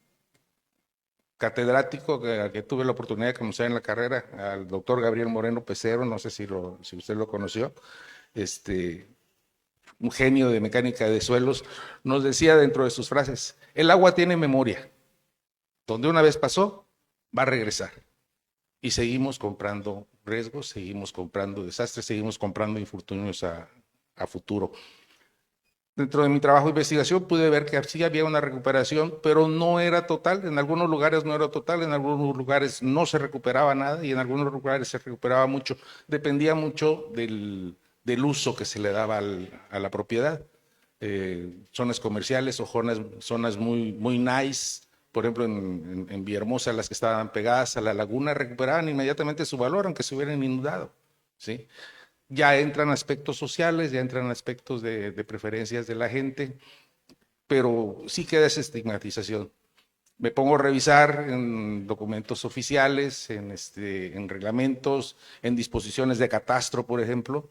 catedrático que tuve la oportunidad de conocer en la carrera, al doctor Gabriel Moreno Pecero, no sé si usted lo conoció, un genio de mecánica de suelos, nos decía dentro de sus frases, el agua tiene memoria, donde una vez pasó, va a regresar. Y seguimos comprando riesgos, seguimos comprando desastres, seguimos comprando infortunios a futuro. Dentro de mi trabajo de investigación pude ver que sí había una recuperación, pero no era total. En algunos lugares no era total, en algunos lugares no se recuperaba nada y en algunos lugares se recuperaba mucho. Dependía mucho del uso que se le daba a la propiedad. Zonas comerciales o zonas muy nice, por ejemplo, en Villahermosa, las que estaban pegadas a la laguna recuperaban inmediatamente su valor, aunque se hubieran inundado, ¿sí? Ya entran aspectos sociales, ya entran aspectos de preferencias de la gente, pero sí queda esa estigmatización. Me pongo a revisar en documentos oficiales, en reglamentos, en disposiciones de catastro, por ejemplo,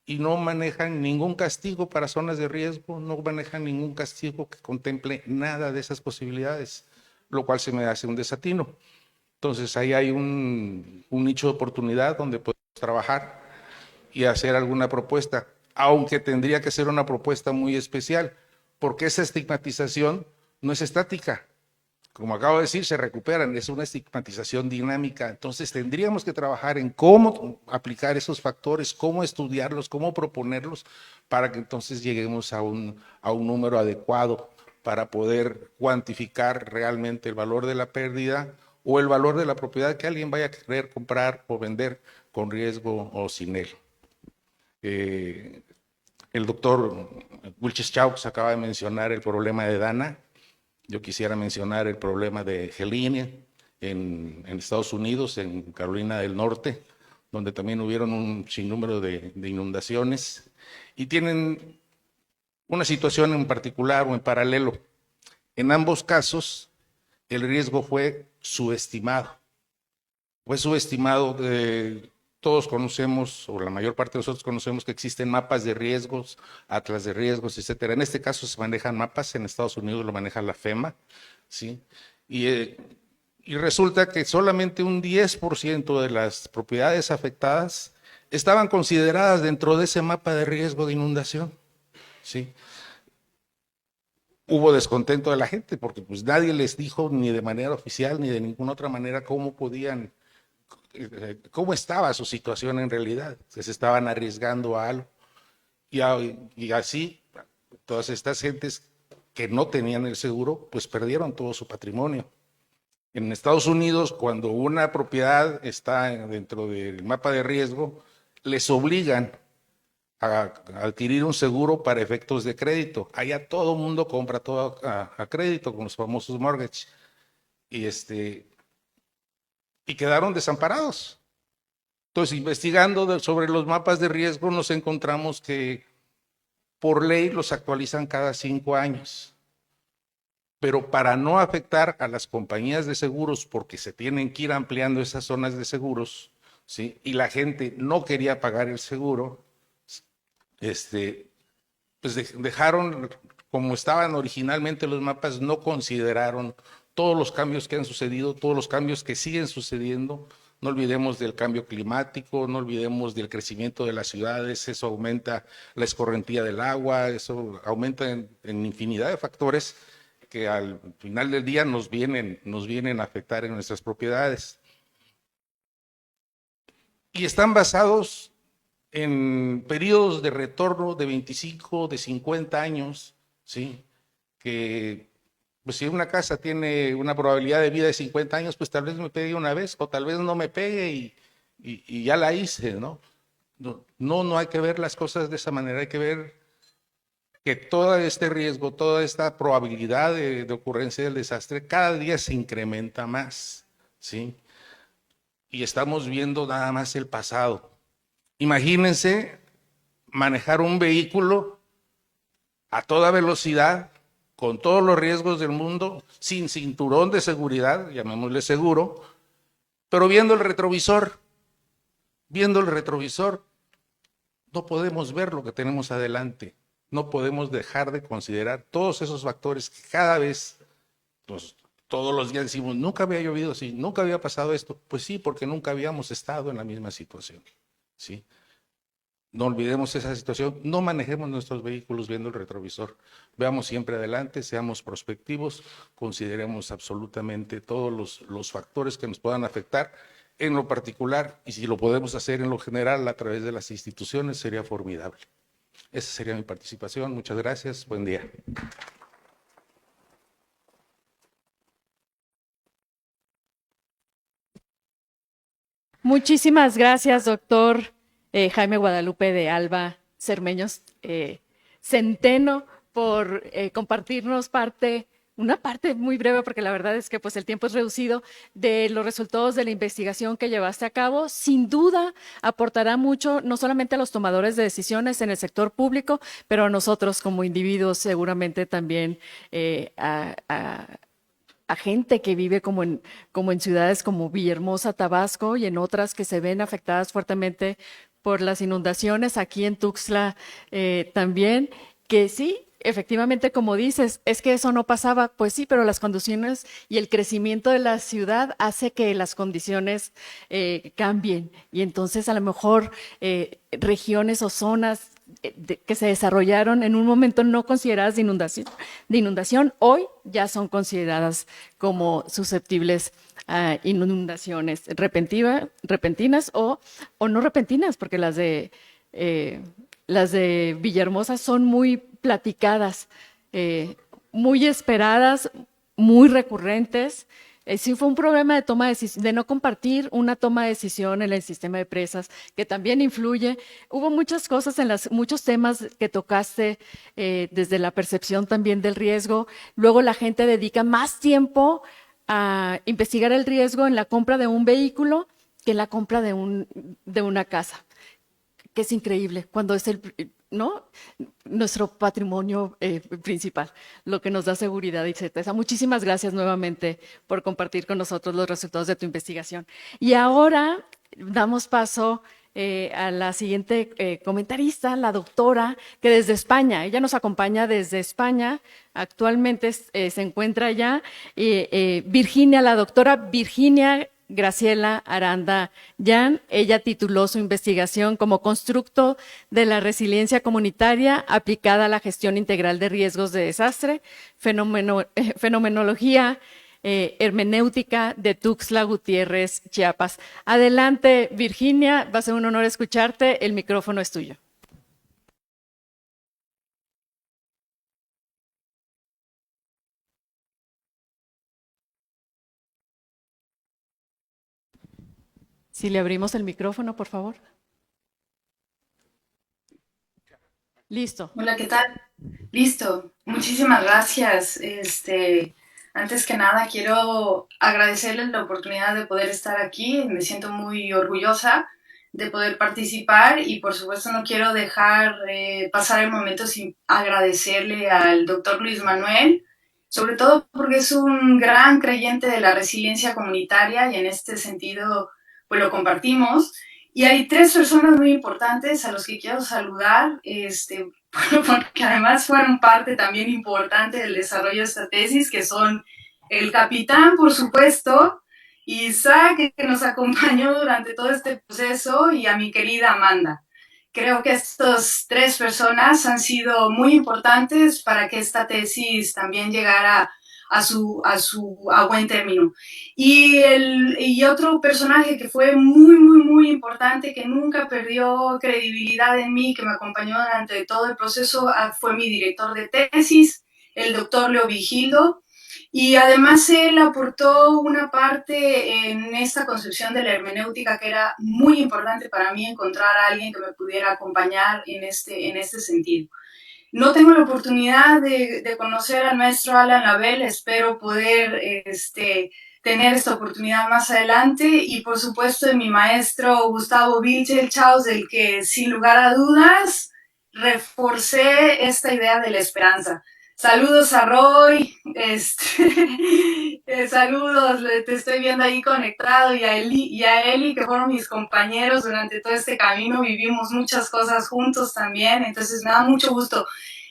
y no manejan ningún castigo para zonas de riesgo, no manejan ningún castigo que contemple nada de esas posibilidades, lo cual se me hace un desatino. Entonces ahí hay un nicho de oportunidad donde podemos trabajar y hacer alguna propuesta, aunque tendría que ser una propuesta muy especial, porque esa estigmatización no es estática. Como acabo de decir, se recuperan, es una estigmatización dinámica. Entonces tendríamos que trabajar en cómo aplicar esos factores, cómo estudiarlos, cómo proponerlos, para que entonces lleguemos a un número adecuado para poder cuantificar realmente el valor de la pérdida o el valor de la propiedad que alguien vaya a querer comprar o vender con riesgo o sin él. El doctor Wilches Chaux acaba de mencionar el problema de Dana. Yo quisiera mencionar el problema de Helene en Estados Unidos, en Carolina del Norte, donde también hubieron un sinnúmero de inundaciones y tienen una situación en particular o en paralelo. En ambos casos, el riesgo fue subestimado. Fue subestimado. Todos conocemos, o la mayor parte de nosotros conocemos que existen mapas de riesgos, atlas de riesgos, etcétera. En este caso se manejan mapas, en Estados Unidos lo maneja la FEMA, ¿sí? Y resulta que solamente un 10% de las propiedades afectadas estaban consideradas dentro de ese mapa de riesgo de inundación, ¿sí? Hubo descontento de la gente porque pues nadie les dijo ni de manera oficial ni de ninguna otra manera cómo estaba su situación en realidad, que se estaban arriesgando a algo. Y así, todas estas gentes que no tenían el seguro, pues perdieron todo su patrimonio. En Estados Unidos, cuando una propiedad está dentro del mapa de riesgo, les obligan a adquirir un seguro para efectos de crédito. Allá todo el mundo compra todo a crédito con los famosos mortgage. Y y quedaron desamparados. Entonces, investigando sobre los mapas de riesgo, nos encontramos que por ley los actualizan cada 5 años. Pero para no afectar a las compañías de seguros, porque se tienen que ir ampliando esas zonas de seguros, ¿sí? Y la gente no quería pagar el seguro, pues dejaron como estaban originalmente los mapas, no consideraron todos los cambios que han sucedido, todos los cambios que siguen sucediendo. No olvidemos del cambio climático, no olvidemos del crecimiento de las ciudades, eso aumenta la escorrentía del agua, eso aumenta en infinidad de factores que al final del día nos vienen a afectar en nuestras propiedades. Y están basados en periodos de retorno de 25, de 50 años, ¿sí? Que pues si una casa tiene una probabilidad de vida de 50 años, pues tal vez me pegue una vez o tal vez no me pegue y ya la hice, ¿no? No hay que ver las cosas de esa manera, hay que ver que todo este riesgo, toda esta probabilidad de ocurrencia del desastre cada día se incrementa más, ¿sí? Y estamos viendo nada más el pasado. Imagínense manejar un vehículo a toda velocidad, con todos los riesgos del mundo, sin cinturón de seguridad, llamémosle seguro, pero viendo el retrovisor, no podemos ver lo que tenemos adelante, no podemos dejar de considerar todos esos factores que cada vez, pues, todos los días decimos, nunca había llovido así, nunca había pasado esto. Pues sí, porque nunca habíamos estado en la misma situación, ¿sí? No olvidemos esa situación, no manejemos nuestros vehículos viendo el retrovisor, veamos siempre adelante, seamos prospectivos, consideremos absolutamente todos los factores que nos puedan afectar en lo particular, y si lo podemos hacer en lo general a través de las instituciones sería formidable. Esa sería mi participación, muchas gracias, buen día. Muchísimas gracias, doctor Jaime Guadalupe de Alba Cermeños Centeno, por compartirnos una parte muy breve, porque la verdad es que pues el tiempo es reducido, de los resultados de la investigación que llevaste a cabo. Sin duda aportará mucho, no solamente a los tomadores de decisiones en el sector público, pero a nosotros como individuos seguramente también a gente que vive como en ciudades como Villahermosa, Tabasco, y en otras que se ven afectadas fuertemente por las inundaciones, aquí en Tuxtla también, que sí, efectivamente, como dices, es que eso no pasaba, pues sí, pero las condiciones y el crecimiento de la ciudad hace que las condiciones cambien, y entonces a lo mejor regiones o zonas que se desarrollaron en un momento no consideradas de inundación, hoy ya son consideradas como susceptibles a inundaciones repentinas o no repentinas, porque las de Villahermosa son muy platicadas, muy esperadas, muy recurrentes. Sí fue un problema de no compartir una toma de decisión en el sistema de presas, que también influye. Hubo muchas cosas muchos temas que tocaste desde la percepción también del riesgo. Luego la gente dedica más tiempo a investigar el riesgo en la compra de un vehículo que en la compra de una casa, que es increíble cuando es nuestro patrimonio principal, lo que nos da seguridad y certeza. Muchísimas gracias nuevamente por compartir con nosotros los resultados de tu investigación. Y ahora damos paso a la siguiente comentarista, la doctora, que desde España, ella nos acompaña desde España, actualmente se encuentra allá, la doctora Virginia Graciela Aranda Yan. Ella tituló su investigación como Constructo de la resiliencia comunitaria aplicada a la gestión integral de riesgos de desastre, fenomenología hermenéutica de Tuxtla Gutiérrez, Chiapas. Adelante, Virginia, va a ser un honor escucharte, el micrófono es tuyo. Si le abrimos el micrófono, por favor. Listo. Hola, ¿qué tal? Listo. Muchísimas gracias Antes que nada, quiero agradecerles la oportunidad de poder estar aquí. Me siento muy orgullosa de poder participar y por supuesto no quiero dejar pasar el momento sin agradecerle al doctor Luis Manuel, sobre todo porque es un gran creyente de la resiliencia comunitaria y en este sentido pues lo compartimos. Y hay tres personas muy importantes a los que quiero saludar, porque además fueron parte también importante del desarrollo de esta tesis, que son el capitán, por supuesto, Isaac, que nos acompañó durante todo este proceso, y a mi querida Amanda. Creo que estas tres personas han sido muy importantes para que esta tesis también llegara a buen término. Y otro personaje que fue muy importante, que nunca perdió credibilidad en mí, que me acompañó durante todo el proceso, fue mi director de tesis, el doctor Leo Vigildo. Y además él aportó una parte en esta concepción de la hermenéutica que era muy importante para mí, encontrar a alguien que me pudiera acompañar en este sentido. No tengo la oportunidad de conocer al maestro Alan Label, espero poder tener esta oportunidad más adelante, y por supuesto de mi maestro Gustavo Vilchez, del que sin lugar a dudas reforcé esta idea de la esperanza. Saludos a Roy, saludos, te estoy viendo ahí conectado, y a Eli, que fueron mis compañeros durante todo este camino, vivimos muchas cosas juntos también, entonces me da mucho gusto.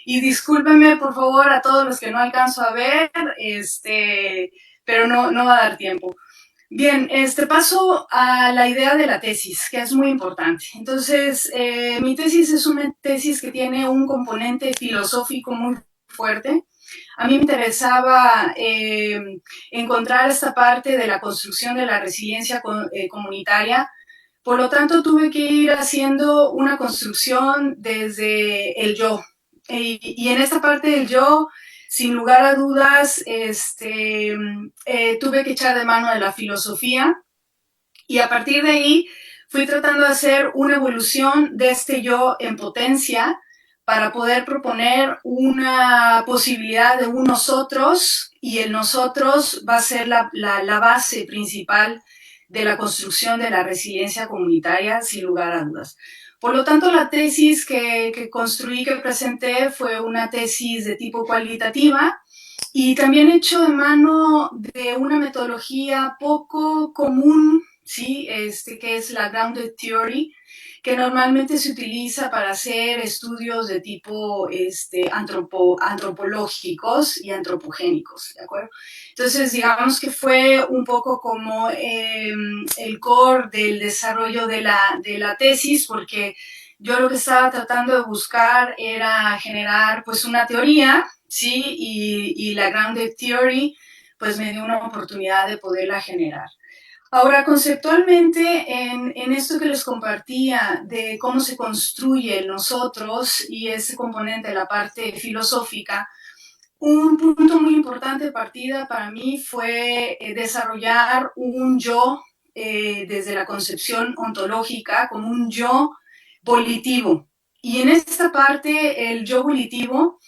Y discúlpenme, por favor, a todos los que no alcanzo a ver, pero no va a dar tiempo. Bien, paso a la idea de la tesis, que es muy importante. Entonces, mi tesis es una tesis que tiene un componente filosófico muy fuerte. A mí me interesaba encontrar esta parte de la construcción de la resiliencia comunitaria. Por lo tanto, tuve que ir haciendo una construcción desde el yo. Y en esta parte del yo, sin lugar a dudas, tuve que echar de mano de la filosofía, y a partir de ahí fui tratando de hacer una evolución de este yo en potencia para poder proponer una posibilidad de un nosotros, y el nosotros va a ser la base principal de la construcción de la resiliencia comunitaria, sin lugar a dudas. Por lo tanto, la tesis que construí, que presenté, fue una tesis de tipo cualitativa, y también hecho de mano de una metodología poco común, ¿sí? Que es la Grounded Theory, que normalmente se utiliza para hacer estudios de tipo antropológicos y antropogénicos, ¿de acuerdo? Entonces, digamos que fue un poco como el core del desarrollo de la tesis, porque yo lo que estaba tratando de buscar era generar pues una teoría, ¿sí? Y la Grounded Theory pues me dio una oportunidad de poderla generar. Ahora, conceptualmente, en esto que les compartía de cómo se construye el nosotros y ese componente de la parte filosófica, un punto muy importante de partida para mí fue desarrollar un yo desde la concepción ontológica como un yo volitivo. Y en esta parte, el yo volitivo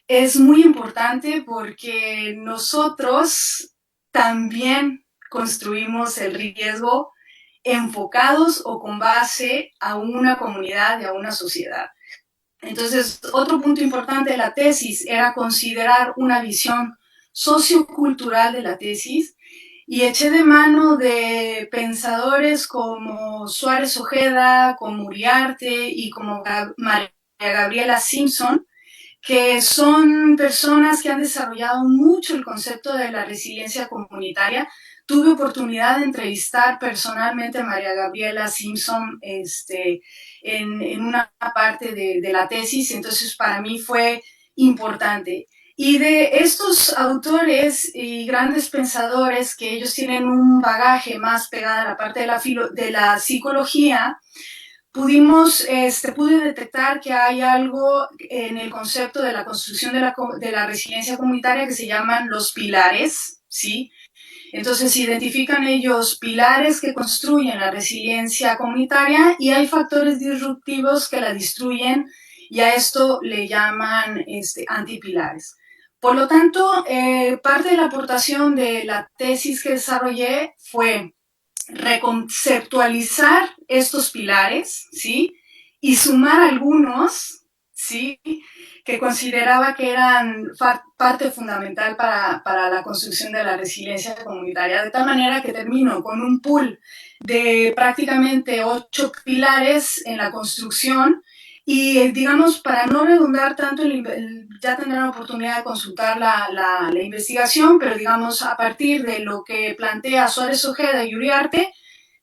es muy importante porque nosotros también construimos el riesgo enfocados o con base a una comunidad y a una sociedad. Entonces, otro punto importante de la tesis era considerar una visión sociocultural de la tesis, y eché de mano de pensadores como Suárez Ojeda, como Uriarte y como María Gabriela Simpson, que son personas que han desarrollado mucho el concepto de la resiliencia comunitaria. Tuve oportunidad de entrevistar personalmente a María Gabriela Simpson en una parte de la tesis, entonces para mí fue importante. Y de estos autores y grandes pensadores, que ellos tienen un bagaje más pegado a la parte de la psicología, pude detectar que hay algo en el concepto de la construcción de la resiliencia comunitaria que se llaman los pilares, ¿sí? Entonces se identifican ellos pilares que construyen la resiliencia comunitaria, y hay factores disruptivos que la destruyen, y a esto le llaman antipilares. Por lo tanto, parte de la aportación de la tesis que desarrollé fue reconceptualizar estos pilares, ¿sí? Y sumar algunos, ¿sí? Que consideraba que eran parte fundamental para la construcción de la resiliencia comunitaria, de tal manera que termino con un pool de prácticamente 8 pilares en la construcción y, digamos, para no redundar tanto, ya tendrán oportunidad de consultar la investigación, pero, digamos, a partir de lo que plantea Suárez Ojeda y Uriarte,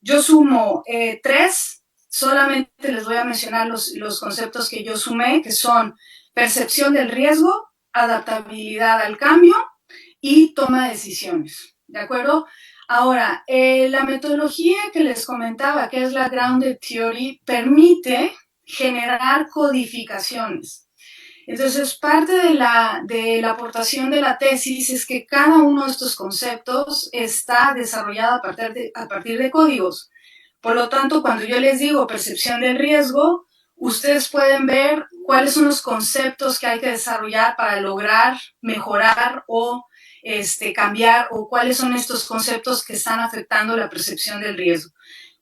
yo sumo 3, solamente les voy a mencionar los conceptos que yo sumé, que son percepción del riesgo, adaptabilidad al cambio y toma de decisiones, ¿de acuerdo? Ahora, la metodología que les comentaba, que es la Grounded Theory, permite generar codificaciones. Entonces, parte de la aportación de la tesis es que cada uno de estos conceptos está desarrollado a partir de códigos. Por lo tanto, cuando yo les digo percepción del riesgo, ustedes pueden ver cuáles son los conceptos que hay que desarrollar para lograr mejorar o cambiar, o cuáles son estos conceptos que están afectando la percepción del riesgo.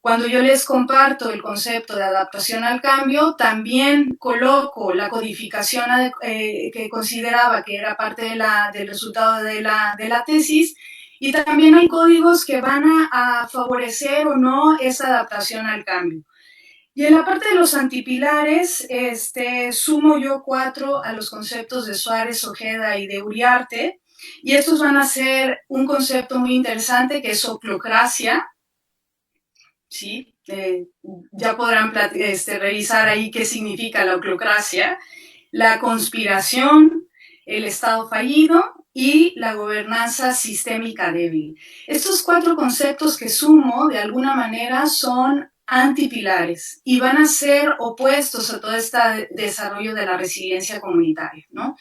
Cuando yo les comparto el concepto de adaptación al cambio, también coloco la codificación que consideraba que era parte del resultado de la tesis, y también hay códigos que van a favorecer o no esa adaptación al cambio. Y en la parte de los antipilares, sumo yo 4 a los conceptos de Suárez, Ojeda y de Uriarte, y estos van a ser un concepto muy interesante que es oclocracia, ¿sí? Ya podrán revisar ahí qué significa la oclocracia, la conspiración, el Estado fallido y la gobernanza sistémica débil. Estos 4 conceptos que sumo, de alguna manera, son antipilares y van a ser opuestos a todo este desarrollo de la resiliencia comunitaria, ¿no?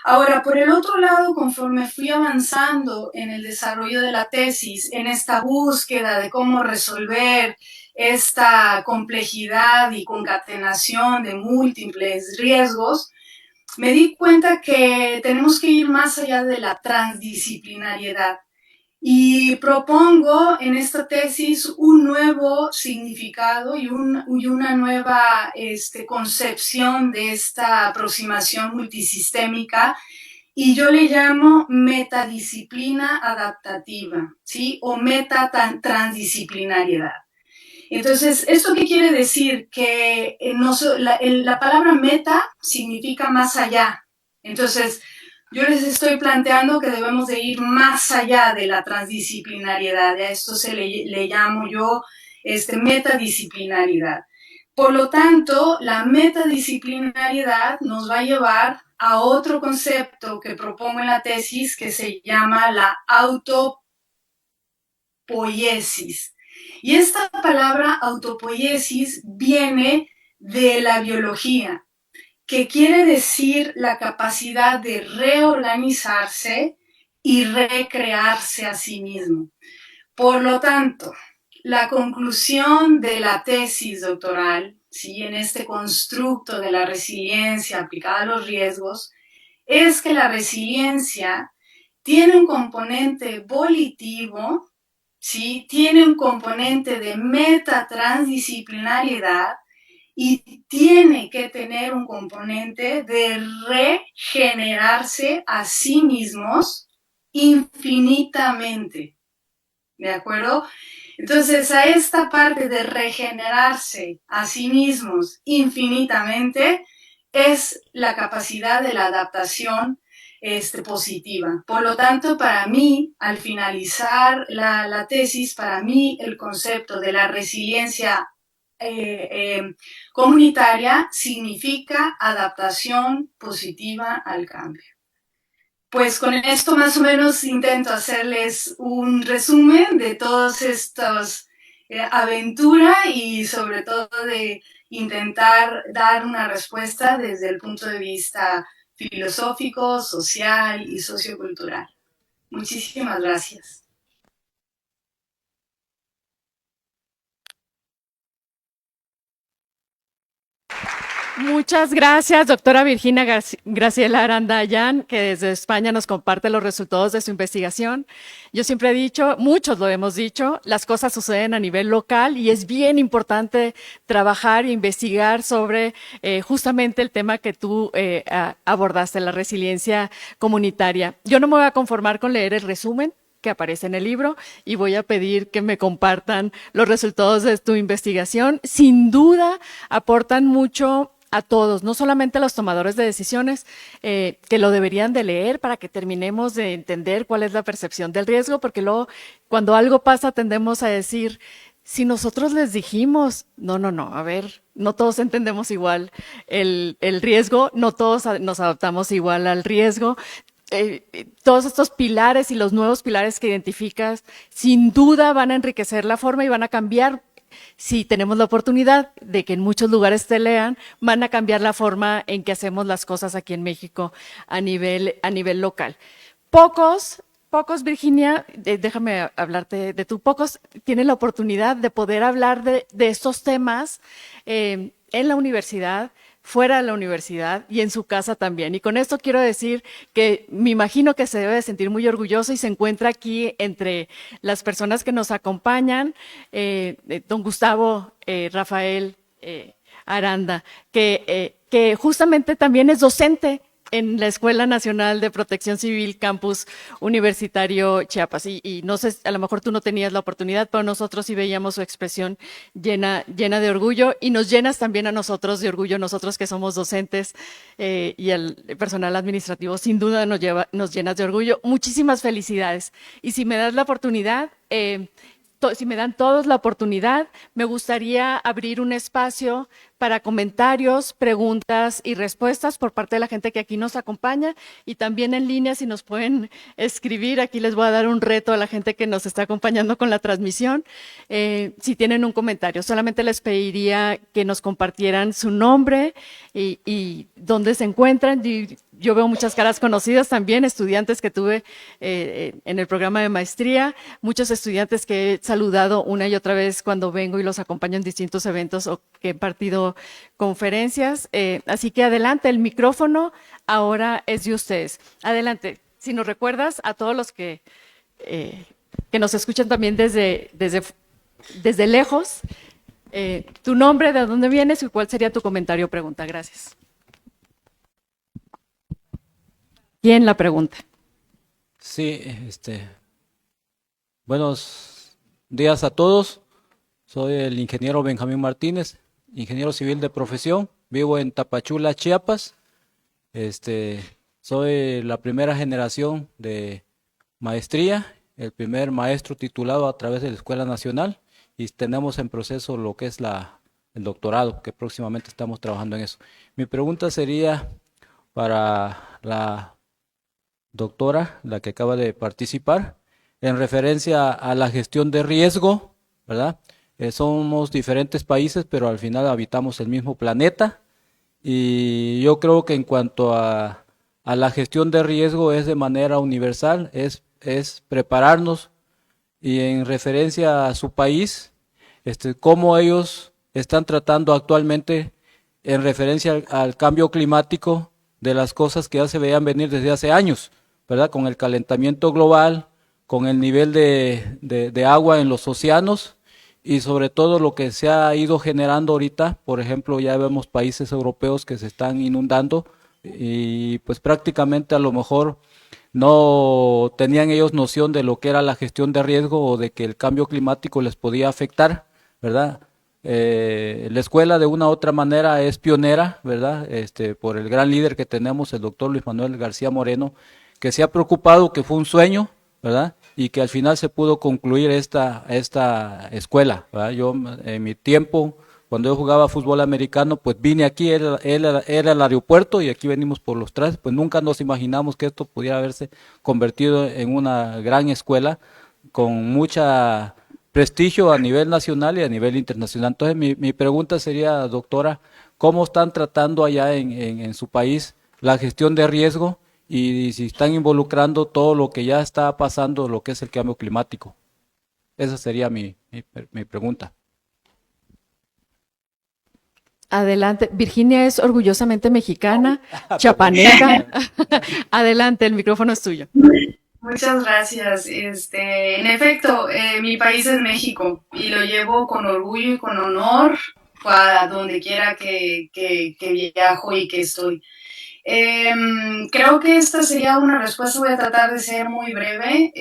Ahora, por el otro lado, conforme fui avanzando en el desarrollo de la tesis, en esta búsqueda de cómo resolver esta complejidad y concatenación de múltiples riesgos, me di cuenta que tenemos que ir más allá de la transdisciplinariedad. Y propongo en esta tesis un nuevo significado y una nueva concepción de esta aproximación multisistémica, y yo le llamo metadisciplina adaptativa, ¿sí? O metatransdisciplinariedad. Entonces, ¿esto qué quiere decir? Que la palabra meta significa más allá. Entonces, yo les estoy planteando que debemos de ir más allá de la transdisciplinariedad. A esto le llamo yo metadisciplinariedad. Por lo tanto, la metadisciplinariedad nos va a llevar a otro concepto que propongo en la tesis, que se llama la autopoiesis. Y esta palabra autopoiesis viene de la biología, que quiere decir la capacidad de reorganizarse y recrearse a sí mismo. Por lo tanto, la conclusión de la tesis doctoral, ¿sí?, en este constructo de la resiliencia aplicada a los riesgos, es que la resiliencia tiene un componente volitivo, ¿sí?, tiene un componente de metatransdisciplinariedad, y tiene que tener un componente de regenerarse a sí mismos infinitamente, ¿de acuerdo? Entonces, a esta parte de regenerarse a sí mismos infinitamente es la capacidad de la adaptación positiva. Por lo tanto, para mí, al finalizar la tesis, para mí el concepto de la resiliencia comunitaria significa adaptación positiva al cambio. Pues con esto más o menos intento hacerles un resumen de todas estas aventuras, y sobre todo de intentar dar una respuesta desde el punto de vista filosófico, social y sociocultural. Muchísimas gracias. Muchas gracias, doctora Virginia Graciela Aranda Ayán, que desde España nos comparte los resultados de su investigación. Yo siempre he dicho, muchos lo hemos dicho, las cosas suceden a nivel local y es bien importante trabajar e investigar sobre justamente el tema que tú abordaste, la resiliencia comunitaria. Yo no me voy a conformar con leer el resumen que aparece en el libro y voy a pedir que me compartan los resultados de tu investigación. Sin duda aportan mucho a todos, no solamente a los tomadores de decisiones, que lo deberían de leer para que terminemos de entender cuál es la percepción del riesgo, porque luego cuando algo pasa tendemos a decir, si nosotros les dijimos, no, a ver, no todos entendemos igual el riesgo, no todos nos adaptamos igual al riesgo. Todos estos pilares y los nuevos pilares que identificas sin duda van a enriquecer la forma y van a cambiar, si tenemos la oportunidad de que en muchos lugares te lean, van a cambiar la forma en que hacemos las cosas aquí en México a nivel local. Pocos, Virginia, déjame hablarte de tú, pocos tienen la oportunidad de poder hablar de estos temas en la universidad, fuera de la universidad y en su casa también. Y con esto quiero decir que me imagino que se debe de sentir muy orgulloso y se encuentra aquí entre las personas que nos acompañan, don Gustavo Rafael Aranda, que justamente también es docente en la Escuela Nacional de Protección Civil Campus Universitario Chiapas. Y no sé, a lo mejor tú no tenías la oportunidad, pero nosotros sí veíamos su expresión llena de orgullo y nos llenas también a nosotros de orgullo, nosotros que somos docentes y el personal administrativo, sin duda nos llenas de orgullo. Muchísimas felicidades. Y si me das la oportunidad, si me dan todos la oportunidad, me gustaría abrir un espacio para comentarios, preguntas y respuestas por parte de la gente que aquí nos acompaña y también en línea si nos pueden escribir. Aquí les voy a dar un reto a la gente que nos está acompañando con la transmisión. Si tienen un comentario, solamente les pediría que nos compartieran su nombre y dónde se encuentran. Yo veo muchas caras conocidas también, estudiantes que tuve en el programa de maestría, muchos estudiantes que he saludado una y otra vez cuando vengo y los acompaño en distintos eventos o que he impartido conferencias. Así que adelante, el micrófono ahora es de ustedes. Adelante, si nos recuerdas a todos los que nos escuchan también desde lejos, tu nombre, de dónde vienes y cuál sería tu comentario o pregunta. Gracias. ¿Quién la pregunta? Sí, buenos días a todos. Soy el ingeniero Benjamín Martínez, ingeniero civil de profesión. Vivo en Tapachula, Chiapas. Soy la primera generación de maestría, el primer maestro titulado a través de la Escuela Nacional y tenemos en proceso lo que es el doctorado, que próximamente estamos trabajando en eso. Mi pregunta sería para la doctora, la que acaba de participar, en referencia a la gestión de riesgo, ¿verdad? Somos diferentes países, pero al final habitamos el mismo planeta y yo creo que en cuanto a la gestión de riesgo es de manera universal, es prepararnos y en referencia a su país, cómo ellos están tratando actualmente en referencia al cambio climático de las cosas que ya se veían venir desde hace años, ¿verdad? Con el calentamiento global, con el nivel de agua en los océanos y sobre todo lo que se ha ido generando ahorita. Por ejemplo, ya vemos países europeos que se están inundando y pues prácticamente a lo mejor no tenían ellos noción de lo que era la gestión de riesgo o de que el cambio climático les podía afectar, ¿verdad? La escuela de una u otra manera es pionera, ¿verdad? Por el gran líder que tenemos, el doctor Luis Manuel García Moreno, que se ha preocupado, que fue un sueño, ¿verdad? Y que al final se pudo concluir esta escuela, ¿verdad? Yo en mi tiempo, cuando yo jugaba fútbol americano, pues vine aquí, era el aeropuerto y aquí venimos por los trajes, pues nunca nos imaginamos que esto pudiera haberse convertido en una gran escuela con mucha prestigio a nivel nacional y a nivel internacional. Entonces mi pregunta sería, doctora, ¿cómo están tratando allá en su país la gestión de riesgo y si están involucrando todo lo que ya está pasando, lo que es el cambio climático? Esa sería mi pregunta. Adelante. Virginia es orgullosamente mexicana, chapaneca. Adelante, el micrófono es tuyo. Muchas gracias. En efecto, mi país es México y lo llevo con orgullo y con honor a donde quiera que viajo y que estoy. Creo que esta sería una respuesta, voy a tratar de ser muy breve,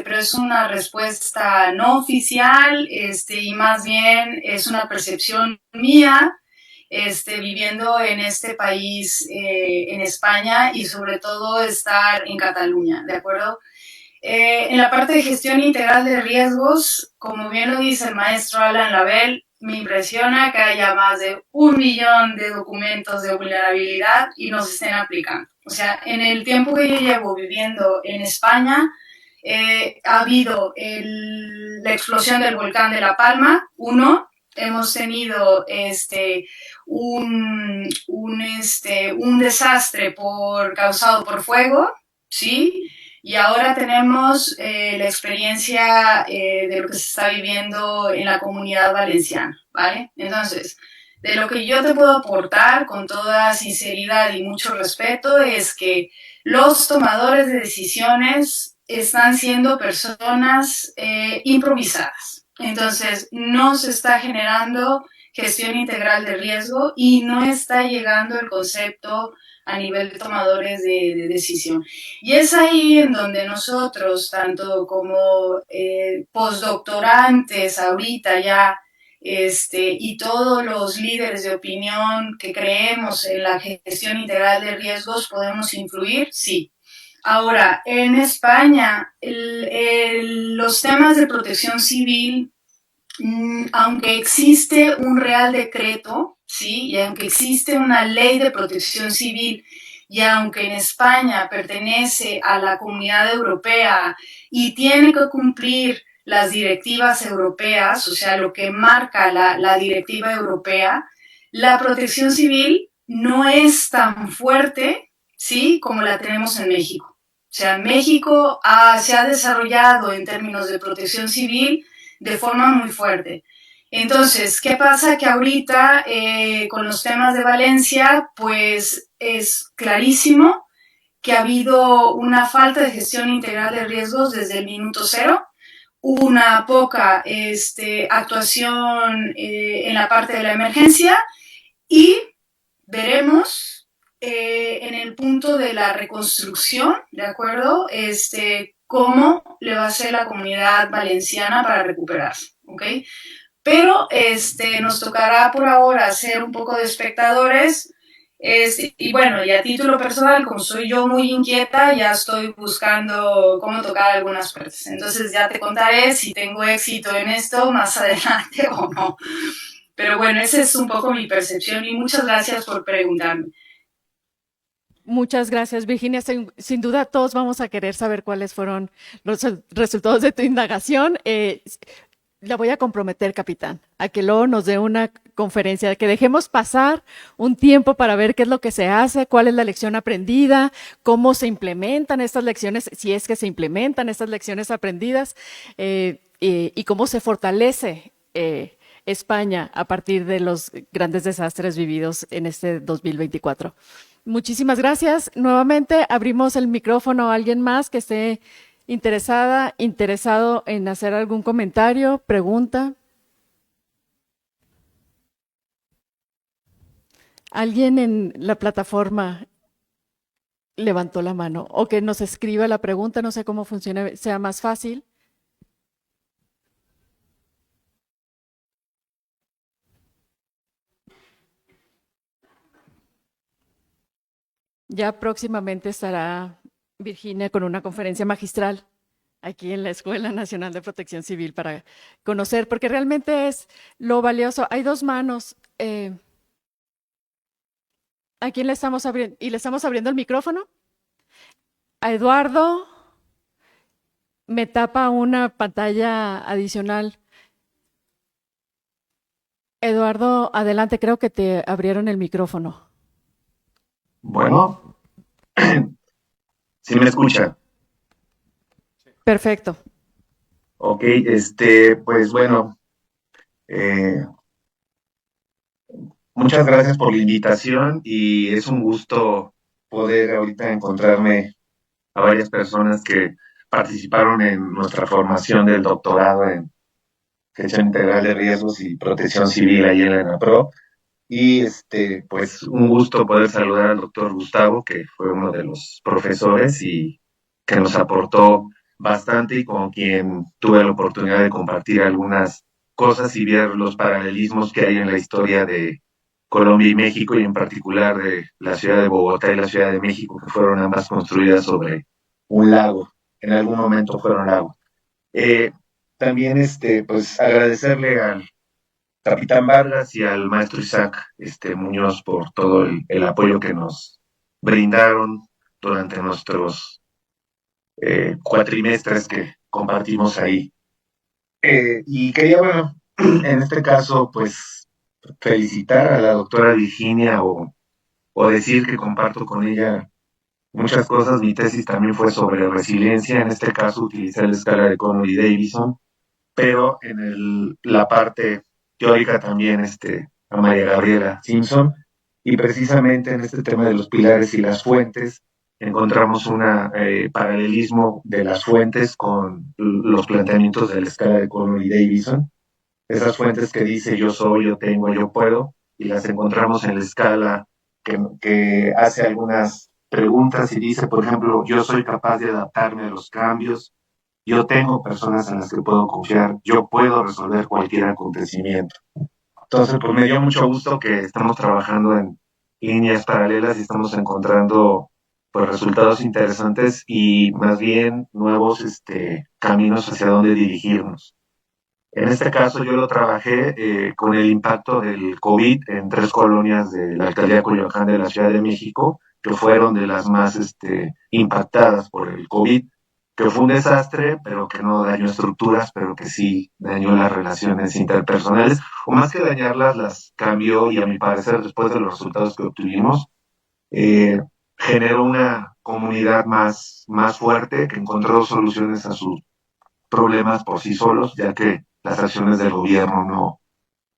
pero es una respuesta no oficial, y más bien es una percepción mía, viviendo en este país, en España, y sobre todo estar en Cataluña, ¿de acuerdo? En la parte de gestión integral de riesgos, como bien lo dice el maestro Alan Lavelle, me impresiona que haya más de 1 millón de documentos de vulnerabilidad y no se estén aplicando. O sea, en el tiempo que yo llevo viviendo en España, ha habido la explosión del volcán de La Palma, hemos tenido un desastre causado por fuego, ¿sí? Y ahora tenemos la experiencia de lo que se está viviendo en la Comunidad Valenciana, ¿vale? Entonces, de lo que yo te puedo aportar con toda sinceridad y mucho respeto es que los tomadores de decisiones están siendo personas improvisadas. Entonces, no se está generando gestión integral de riesgo y no está llegando el concepto a nivel de tomadores de decisión. Y es ahí en donde nosotros, tanto como postdoctorantes ahorita ya, y todos los líderes de opinión que creemos en la gestión integral de riesgos, podemos influir, sí. Ahora, en España, los temas de protección civil, aunque existe un real decreto, ¿sí? Y aunque existe una ley de protección civil, y aunque en España pertenece a la Comunidad Europea y tiene que cumplir las directivas europeas, o sea, lo que marca la directiva europea, la protección civil no es tan fuerte, ¿sí?, como la tenemos en México. O sea, México se ha desarrollado en términos de protección civil de forma muy fuerte. Entonces, ¿qué pasa? Que ahorita con los temas de Valencia, pues es clarísimo que ha habido una falta de gestión integral de riesgos desde el minuto cero, una poca actuación en la parte de la emergencia, y veremos en el punto de la reconstrucción, ¿de acuerdo? Cómo le va a hacer la Comunidad Valenciana para recuperarse, ¿ok? Pero nos tocará por ahora ser un poco de espectadores. Y bueno, y a título personal, como soy yo muy inquieta, ya estoy buscando cómo tocar algunas partes. Entonces ya te contaré si tengo éxito en esto más adelante o no. Pero bueno, esa es un poco mi percepción y muchas gracias por preguntarme. Muchas gracias, Virginia. Sin duda, todos vamos a querer saber cuáles fueron los resultados de tu indagación. La voy a comprometer, capitán, a que luego nos dé una conferencia, que dejemos pasar un tiempo para ver qué es lo que se hace, cuál es la lección aprendida, cómo se implementan estas lecciones, si es que se implementan estas lecciones aprendidas, y cómo se fortalece España a partir de los grandes desastres vividos en este 2024. Muchísimas gracias. Nuevamente abrimos el micrófono a alguien más que esté interesado en hacer algún comentario, pregunta. ¿Alguien en la plataforma levantó la mano? O que nos escriba la pregunta, no sé cómo funciona, sea más fácil. Ya próximamente estará Virginia con una conferencia magistral aquí en la Escuela Nacional de Protección Civil para conocer, porque realmente es lo valioso. Hay dos manos. ¿A quién le estamos abriendo? ¿Y le estamos abriendo el micrófono? A Eduardo. Me tapa una pantalla adicional. Eduardo, adelante, creo que te abrieron el micrófono. Bueno, ¿sí me escucha? Perfecto. Ok, pues bueno, muchas muchas gracias por la invitación y es un gusto poder ahorita encontrarme a varias personas que participaron en nuestra formación del doctorado en Gestión Integral de Riesgos y Protección Civil ahí en la ENAPRO. Y pues un gusto poder saludar al doctor Gustavo, que fue uno de los profesores y que nos aportó bastante y con quien tuve la oportunidad de compartir algunas cosas y ver los paralelismos que hay en la historia de Colombia y México y en particular de la ciudad de Bogotá y la ciudad de México, que fueron ambas construidas sobre un lago. En algún momento fueron lago. También pues agradecerle al Capitán Vargas y al maestro Isaac Muñoz por todo el apoyo que nos brindaron durante nuestros cuatrimestres que compartimos ahí. Y quería, bueno, en este caso, pues felicitar a la doctora Virginia o decir que comparto con ella muchas cosas. Mi tesis también fue sobre resiliencia, en este caso utilicé la escala de Connolly-Davidson, pero en la parte teórica también a María Gabriela Simpson, y precisamente en este tema de los pilares y las fuentes encontramos un paralelismo de las fuentes con los planteamientos de la escala de Connolly-Davidson, esas fuentes que dice yo soy, yo tengo, yo puedo, y las encontramos en la escala que hace algunas preguntas y dice, por ejemplo, yo soy capaz de adaptarme a los cambios, yo tengo personas en las que puedo confiar, yo puedo resolver cualquier acontecimiento. Entonces, pues me dio mucho gusto que estamos trabajando en líneas paralelas y estamos encontrando pues resultados interesantes y más bien nuevos caminos hacia dónde dirigirnos. En este caso yo lo trabajé con el impacto del COVID en 3 colonias de la alcaldía de Coyoacán de la Ciudad de México, que fueron de las más impactadas por el COVID, que fue un desastre, pero que no dañó estructuras, pero que sí dañó las relaciones interpersonales, o más que dañarlas, las cambió, y a mi parecer, después de los resultados que obtuvimos, generó una comunidad más fuerte, que encontró soluciones a sus problemas por sí solos, ya que las acciones del gobierno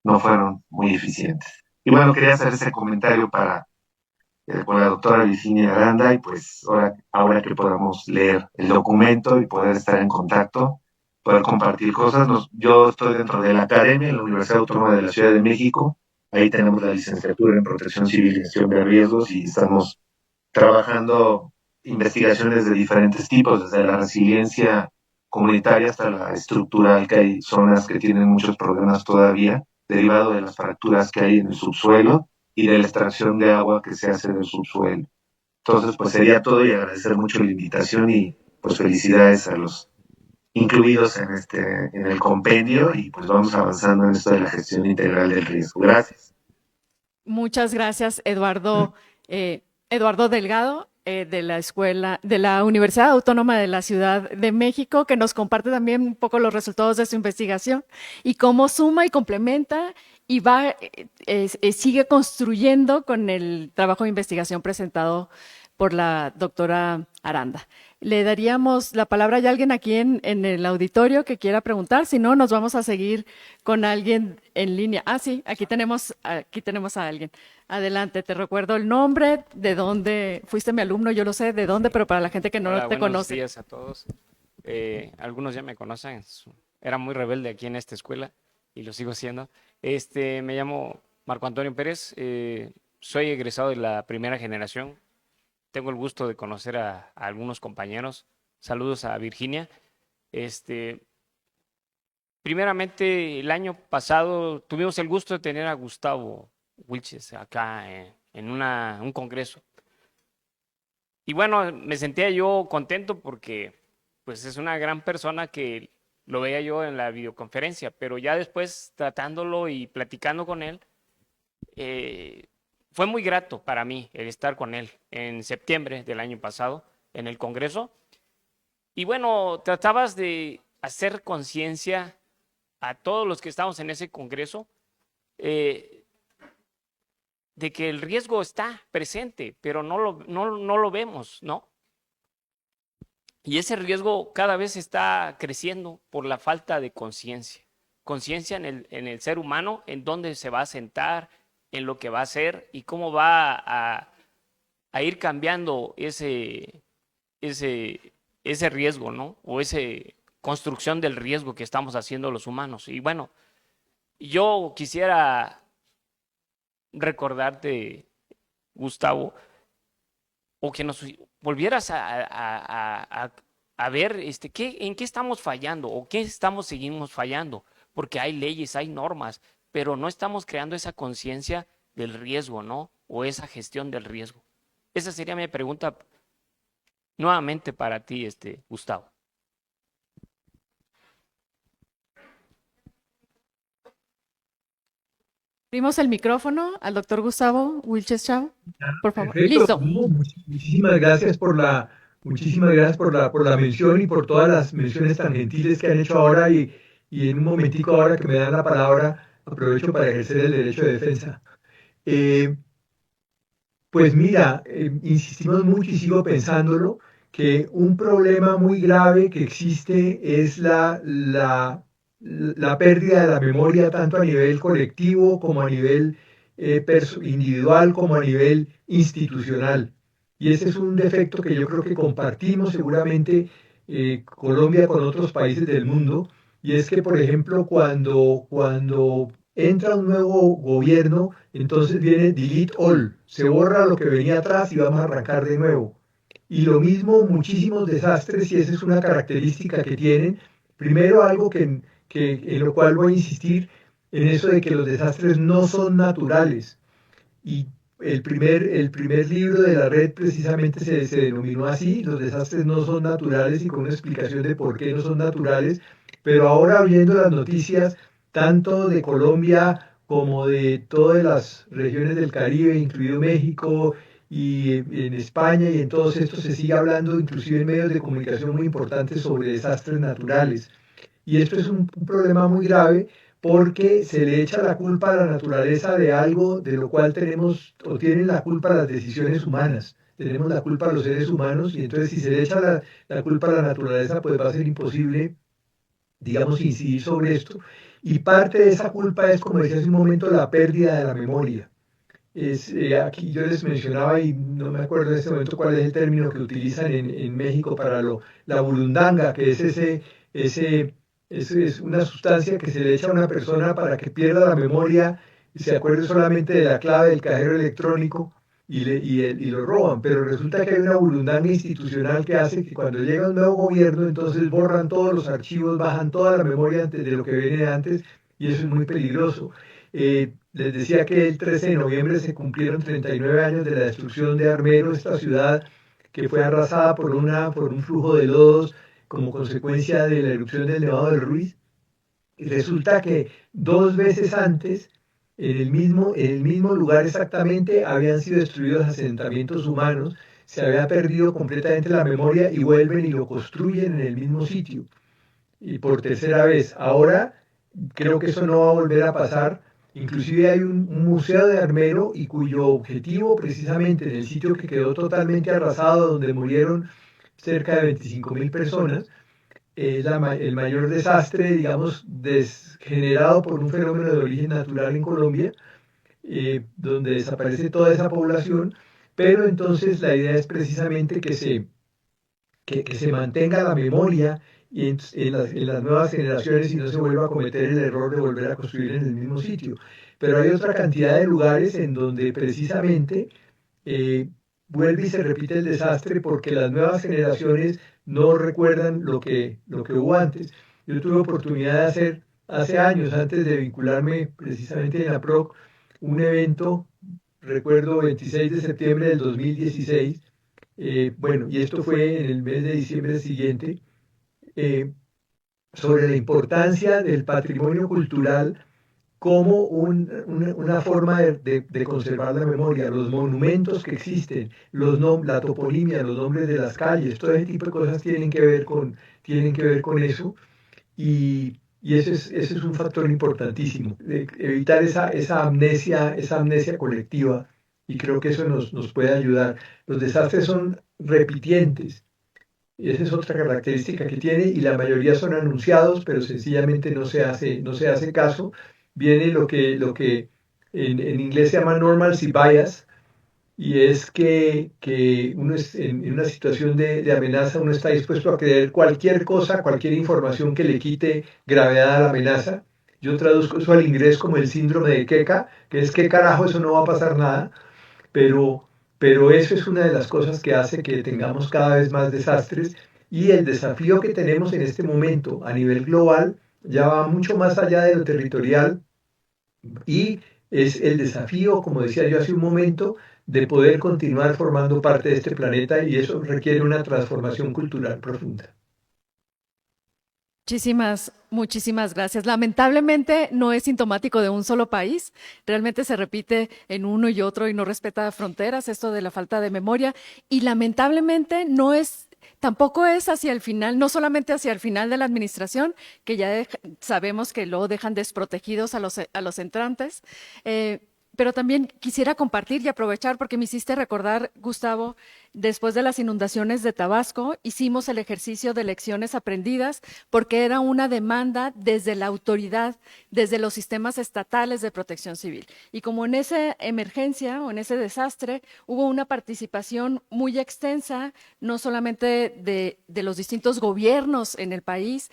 no fueron muy eficientes. Y bueno, quería hacer ese comentario con la doctora Virginia Aranda, y pues ahora que podamos leer el documento y poder estar en contacto, poder compartir cosas. Yo estoy dentro de la academia en la Universidad Autónoma de la Ciudad de México, ahí tenemos la licenciatura en Protección Civil y Gestión de Riesgos y estamos trabajando investigaciones de diferentes tipos, desde la resiliencia comunitaria hasta la estructural, que hay zonas que tienen muchos problemas todavía, derivado de las fracturas que hay en el subsuelo y de la extracción de agua que se hace del subsuelo. Entonces, pues sería todo, y agradecer mucho la invitación y pues felicidades a los incluidos en el compendio, y pues vamos avanzando en esto de la gestión integral del riesgo. Gracias. Muchas gracias, Eduardo. Eduardo Delgado, de la Universidad Autónoma de la Ciudad de México, que nos comparte también un poco los resultados de su investigación y cómo suma y complementa y sigue construyendo con el trabajo de investigación presentado por la doctora Aranda. Le daríamos la palabra a alguien aquí en el auditorio que quiera preguntar, si no, nos vamos a seguir con alguien en línea. Ah, sí, aquí tenemos a alguien. Adelante, te recuerdo el nombre, de dónde fuiste mi alumno, yo lo sé de dónde, pero para la gente que no te conoce. Buenos días a todos. Algunos ya me conocen, era muy rebelde aquí en esta escuela y lo sigo siendo. Me llamo Marco Antonio Pérez, soy egresado de la primera generación. Tengo el gusto de conocer a algunos compañeros. Saludos a Virginia. Primeramente, el año pasado tuvimos el gusto de tener a Gustavo Wilches acá en un congreso. Y bueno, me sentía yo contento porque pues es una gran persona que lo veía yo en la videoconferencia, pero ya después tratándolo y platicando con él, fue muy grato para mí el estar con él en septiembre del año pasado en el Congreso. Y bueno, tratabas de hacer conciencia a todos los que estamos en ese Congreso de que el riesgo está presente, pero no lo vemos, ¿no? Y ese riesgo cada vez está creciendo por la falta de conciencia. Conciencia en el ser humano, en dónde se va a sentar, en lo que va a ser y cómo va a ir cambiando ese riesgo, ¿no? O esa construcción del riesgo que estamos haciendo los humanos. Y bueno, yo quisiera recordarte, Gustavo, o que nos volvieras a ver en qué estamos fallando o qué seguimos fallando, porque hay leyes, hay normas, pero no estamos creando esa conciencia del riesgo, ¿no? O esa gestión del riesgo. Esa sería mi pregunta nuevamente para ti, Gustavo. Abrimos el micrófono al doctor Gustavo Wilches Chao, por favor. Perfecto. Listo. No, muchísimas gracias muchísimas gracias por la mención y por todas las menciones tan gentiles que han hecho ahora y en un momentico ahora que me dan la palabra, aprovecho para ejercer el derecho de defensa. Pues mira, insistimos mucho y sigo pensándolo, que un problema muy grave que existe es la pérdida de la memoria tanto a nivel colectivo como a nivel individual como a nivel institucional. Y ese es un defecto que yo creo que compartimos seguramente Colombia con otros países del mundo, y es que, por ejemplo, cuando entra un nuevo gobierno, entonces viene delete all, se borra lo que venía atrás y vamos a arrancar de nuevo. Y lo mismo, muchísimos desastres, y esa es una característica que tienen. Primero, algo en lo cual voy a insistir, en eso de que los desastres no son naturales. Y el primer libro de la red precisamente se denominó así, los desastres no son naturales, y con una explicación de por qué no son naturales. Pero ahora, viendo las noticias, tanto de Colombia como de todas las regiones del Caribe, incluido México, y en España y en todos estos, se sigue hablando, inclusive en medios de comunicación muy importantes, sobre desastres naturales. Y esto es un problema muy grave porque se le echa la culpa a la naturaleza de algo de lo cual tenemos o tienen la culpa las decisiones humanas. Tenemos la culpa a los seres humanos, y entonces si se le echa la culpa a la naturaleza, pues va a ser imposible, digamos, incidir sobre esto. Y parte de esa culpa es, como decía hace un momento, la pérdida de la memoria. Aquí yo les mencionaba, y no me acuerdo en este momento cuál es el término que utilizan en México para la burundanga, que es una sustancia que se le echa a una persona para que pierda la memoria y se acuerde solamente de la clave del cajero electrónico, y lo roban. Pero resulta que hay una burundanga institucional que hace que cuando llega un nuevo gobierno, entonces borran todos los archivos, bajan toda la memoria de lo que viene antes, y eso es muy peligroso. Les decía que el 13 de noviembre se cumplieron 39 años de la destrucción de Armero, esta ciudad que fue arrasada por un flujo de lodos como consecuencia de la erupción del Nevado del Ruiz. Y resulta que 2 veces antes, en el mismo lugar exactamente, habían sido destruidos asentamientos humanos, se había perdido completamente la memoria, y vuelven y lo construyen en el mismo sitio. Y por tercera vez. Ahora creo que eso no va a volver a pasar. Inclusive hay un museo de Armero, y cuyo objetivo, precisamente en el sitio que quedó totalmente arrasado, donde murieron cerca de 25.000 personas, es el mayor desastre, digamos, generado por un fenómeno de origen natural en Colombia, donde desaparece toda esa población. Pero entonces la idea es precisamente que se mantenga la memoria en las nuevas generaciones, y no se vuelva a cometer el error de volver a construir en el mismo sitio. Pero hay otra cantidad de lugares en donde precisamente vuelve y se repite el desastre, porque las nuevas generaciones no recuerdan lo que hubo antes. Yo tuve oportunidad de hacer hace años, antes de vincularme precisamente en la PROC, un evento, recuerdo 26 de septiembre del 2016, bueno, y esto fue en el mes de diciembre siguiente, sobre la importancia del patrimonio cultural como una forma de conservar la memoria, los monumentos que existen, la toponimia, los nombres de las calles, todo ese tipo de cosas tienen que ver con eso, y ese es un factor importantísimo, evitar esa amnesia colectiva, y creo que eso nos puede ayudar. Los desastres son repitientes, y esa es otra característica que tiene, y la mayoría son anunciados, pero sencillamente no se hace caso. Viene lo que en inglés se llama normalcy bias, y es que uno es en una situación de amenaza, uno está dispuesto a creer cualquier cosa, cualquier información que le quite gravedad a la amenaza. Yo traduzco eso al inglés como el síndrome de Keka, que es que carajo, eso no va a pasar nada, pero, pero eso es una de las cosas que hace que tengamos cada vez más desastres, y el desafío que tenemos en este momento a nivel global ya va mucho más allá de lo territorial, y es el desafío, como decía yo hace un momento, de poder continuar formando parte de este planeta, y eso requiere una transformación cultural profunda. Muchísimas gracias. Lamentablemente no es sintomático de un solo país, realmente se repite en uno y otro y no respeta fronteras, esto de la falta de memoria, y lamentablemente tampoco es hacia el final, no solamente hacia el final de la administración, que ya sabemos que luego dejan desprotegidos a los entrantes, pero también quisiera compartir y aprovechar porque me hiciste recordar, Gustavo, después de las inundaciones de Tabasco, hicimos el ejercicio de lecciones aprendidas porque era una demanda desde la autoridad, desde los sistemas estatales de protección civil. Y como en esa emergencia o en ese desastre hubo una participación muy extensa, no solamente de los distintos gobiernos en el país,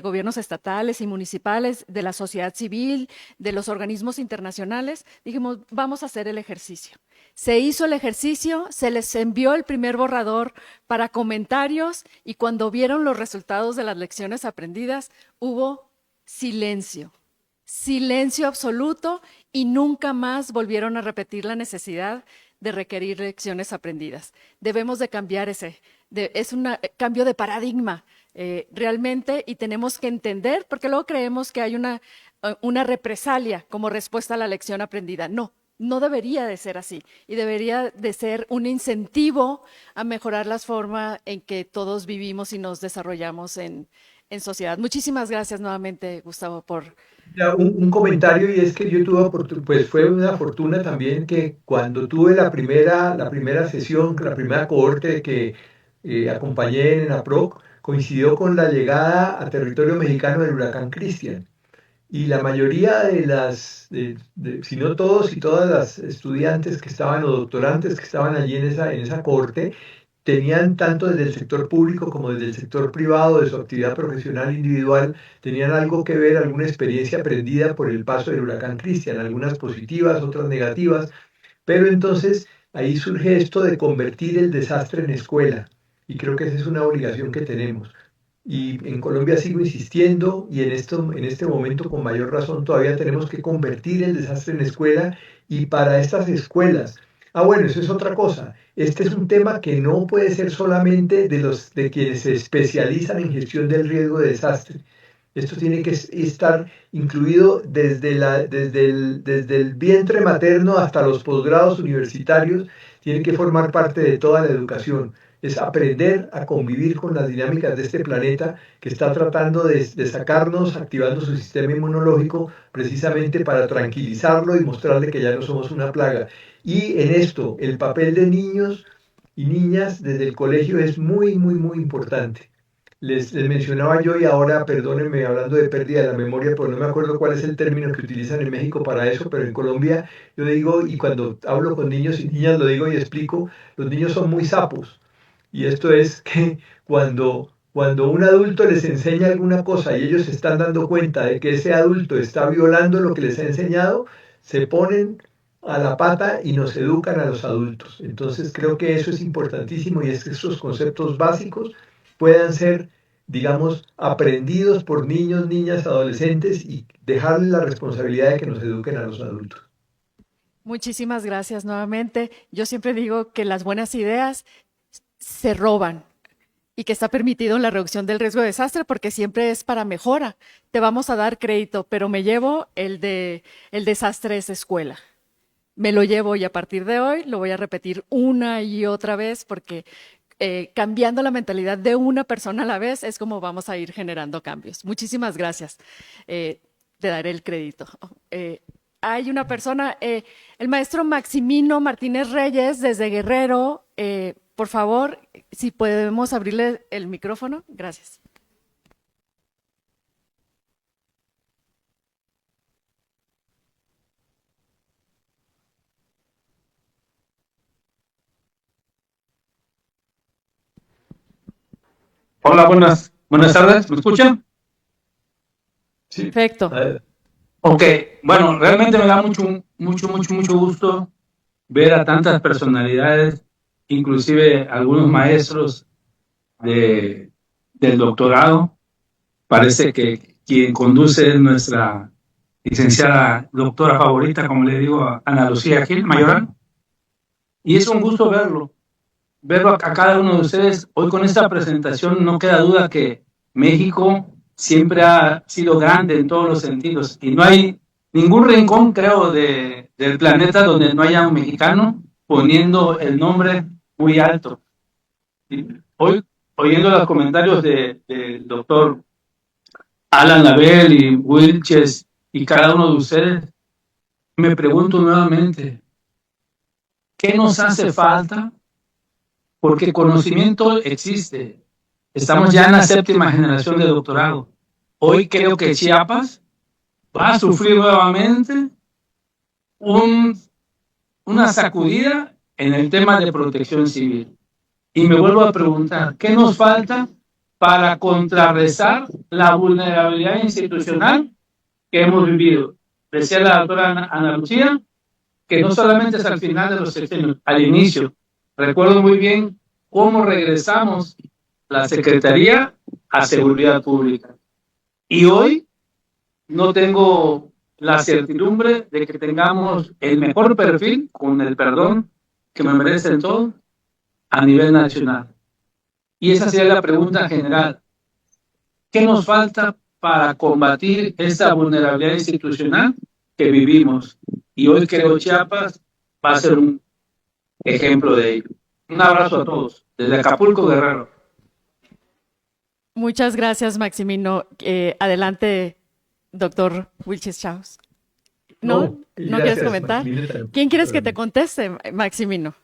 gobiernos estatales y municipales, de la sociedad civil, de los organismos internacionales, dijimos, vamos a hacer el ejercicio. Se hizo el ejercicio, se les envió el primer borrador para comentarios y cuando vieron los resultados de las lecciones aprendidas, hubo silencio, silencio absoluto y nunca más volvieron a repetir la necesidad de requerir lecciones aprendidas. Debemos de cambiar es un cambio de paradigma realmente y tenemos que entender, porque luego creemos que hay una represalia como respuesta a la lección aprendida. No debería de ser así y debería de ser un incentivo a mejorar la forma en que todos vivimos y nos desarrollamos en sociedad. Muchísimas gracias nuevamente, Gustavo, por... Un comentario, y es que yo tuve, pues fue una fortuna también que cuando tuve la primera sesión, la primera cohorte que acompañé en APROC, coincidió con la llegada a territorio mexicano del huracán Cristian. Y la mayoría si no todos y todas las estudiantes que estaban o doctorantes que estaban allí en esa cohorte, tenían tanto desde el sector público como desde el sector privado, de su actividad profesional individual, tenían algo que ver, alguna experiencia aprendida por el paso del huracán Cristian, algunas positivas, otras negativas, pero entonces ahí surge esto de convertir el desastre en escuela, y creo que esa es una obligación que tenemos. Y en Colombia sigo insistiendo, y en este momento con mayor razón todavía tenemos que convertir el desastre en escuela, y para estas escuelas. Bueno, eso es otra cosa. Este es un tema que no puede ser solamente de quienes se especializan en gestión del riesgo de desastre. Esto tiene que estar incluido desde el vientre materno hasta los posgrados universitarios, tiene que formar parte de toda la educación. Es aprender a convivir con las dinámicas de este planeta que está tratando de sacarnos, activando su sistema inmunológico precisamente para tranquilizarlo y mostrarle que ya no somos una plaga. Y en esto, el papel de niños y niñas desde el colegio es muy, muy, muy importante. Les mencionaba yo, y ahora perdónenme hablando de pérdida de la memoria, porque no me acuerdo cuál es el término que utilizan en México para eso, pero en Colombia yo digo, y cuando hablo con niños y niñas lo digo y explico, los niños son muy sapos. Y esto es que cuando un adulto les enseña alguna cosa y ellos se están dando cuenta de que ese adulto está violando lo que les ha enseñado, se ponen a la pata y nos educan a los adultos. Entonces creo que eso es importantísimo, y es que esos conceptos básicos puedan ser, digamos, aprendidos por niños, niñas, adolescentes, y dejarles la responsabilidad de que nos eduquen a los adultos. Muchísimas gracias nuevamente. Yo siempre digo que las buenas ideas se roban y que está permitido la reducción del riesgo de desastre porque siempre es para mejora. Te vamos a dar crédito, pero me llevo el desastre es escuela. Me lo llevo y a partir de hoy lo voy a repetir una y otra vez porque cambiando la mentalidad de una persona a la vez es como vamos a ir generando cambios. Muchísimas gracias. Te daré el crédito. Hay una persona, el maestro Maximino Martínez Reyes desde Guerrero. Por favor, si podemos abrirle el micrófono. Gracias. Hola, buenas tardes, ¿me escuchan? Sí. Perfecto. Ok, bueno, realmente me da mucho gusto ver a tantas personalidades, inclusive algunos maestros del doctorado. Parece que quien conduce es nuestra licenciada doctora favorita, como le digo, a Ana Lucía Gil Mayoral. Y es un gusto verlo a cada uno de ustedes. Hoy con esta presentación no queda duda que México siempre ha sido grande en todos los sentidos y no hay ningún rincón, creo, del planeta donde no haya un mexicano poniendo el nombre muy alto. Y hoy, oyendo los comentarios del doctor Alan Label y Wilches y cada uno de ustedes, me pregunto nuevamente, ¿qué nos hace falta? Porque conocimiento existe. Estamos ya en la 7ª generación de doctorado. Hoy creo que Chiapas va a sufrir nuevamente una sacudida en el tema de protección civil. Y me vuelvo a preguntar, ¿qué nos falta para contrarrestar la vulnerabilidad institucional que hemos vivido? Decía la doctora Ana Lucía, que no solamente es al final de los sexenios, al inicio. Recuerdo muy bien cómo regresamos la Secretaría a Seguridad Pública. Y hoy no tengo la certidumbre de que tengamos el mejor perfil, con el perdón que me merecen todos, a nivel nacional. Y esa sería la pregunta general. ¿Qué nos falta para combatir esta vulnerabilidad institucional que vivimos? Y hoy creo Chiapas va a ser un ejemplo de ello. Un abrazo a todos, desde Acapulco, Guerrero. Muchas gracias, Maximino. Adelante, doctor Wilches Chaus. ¿No quieres comentar? ¿Quién quieres que te conteste, Maximino?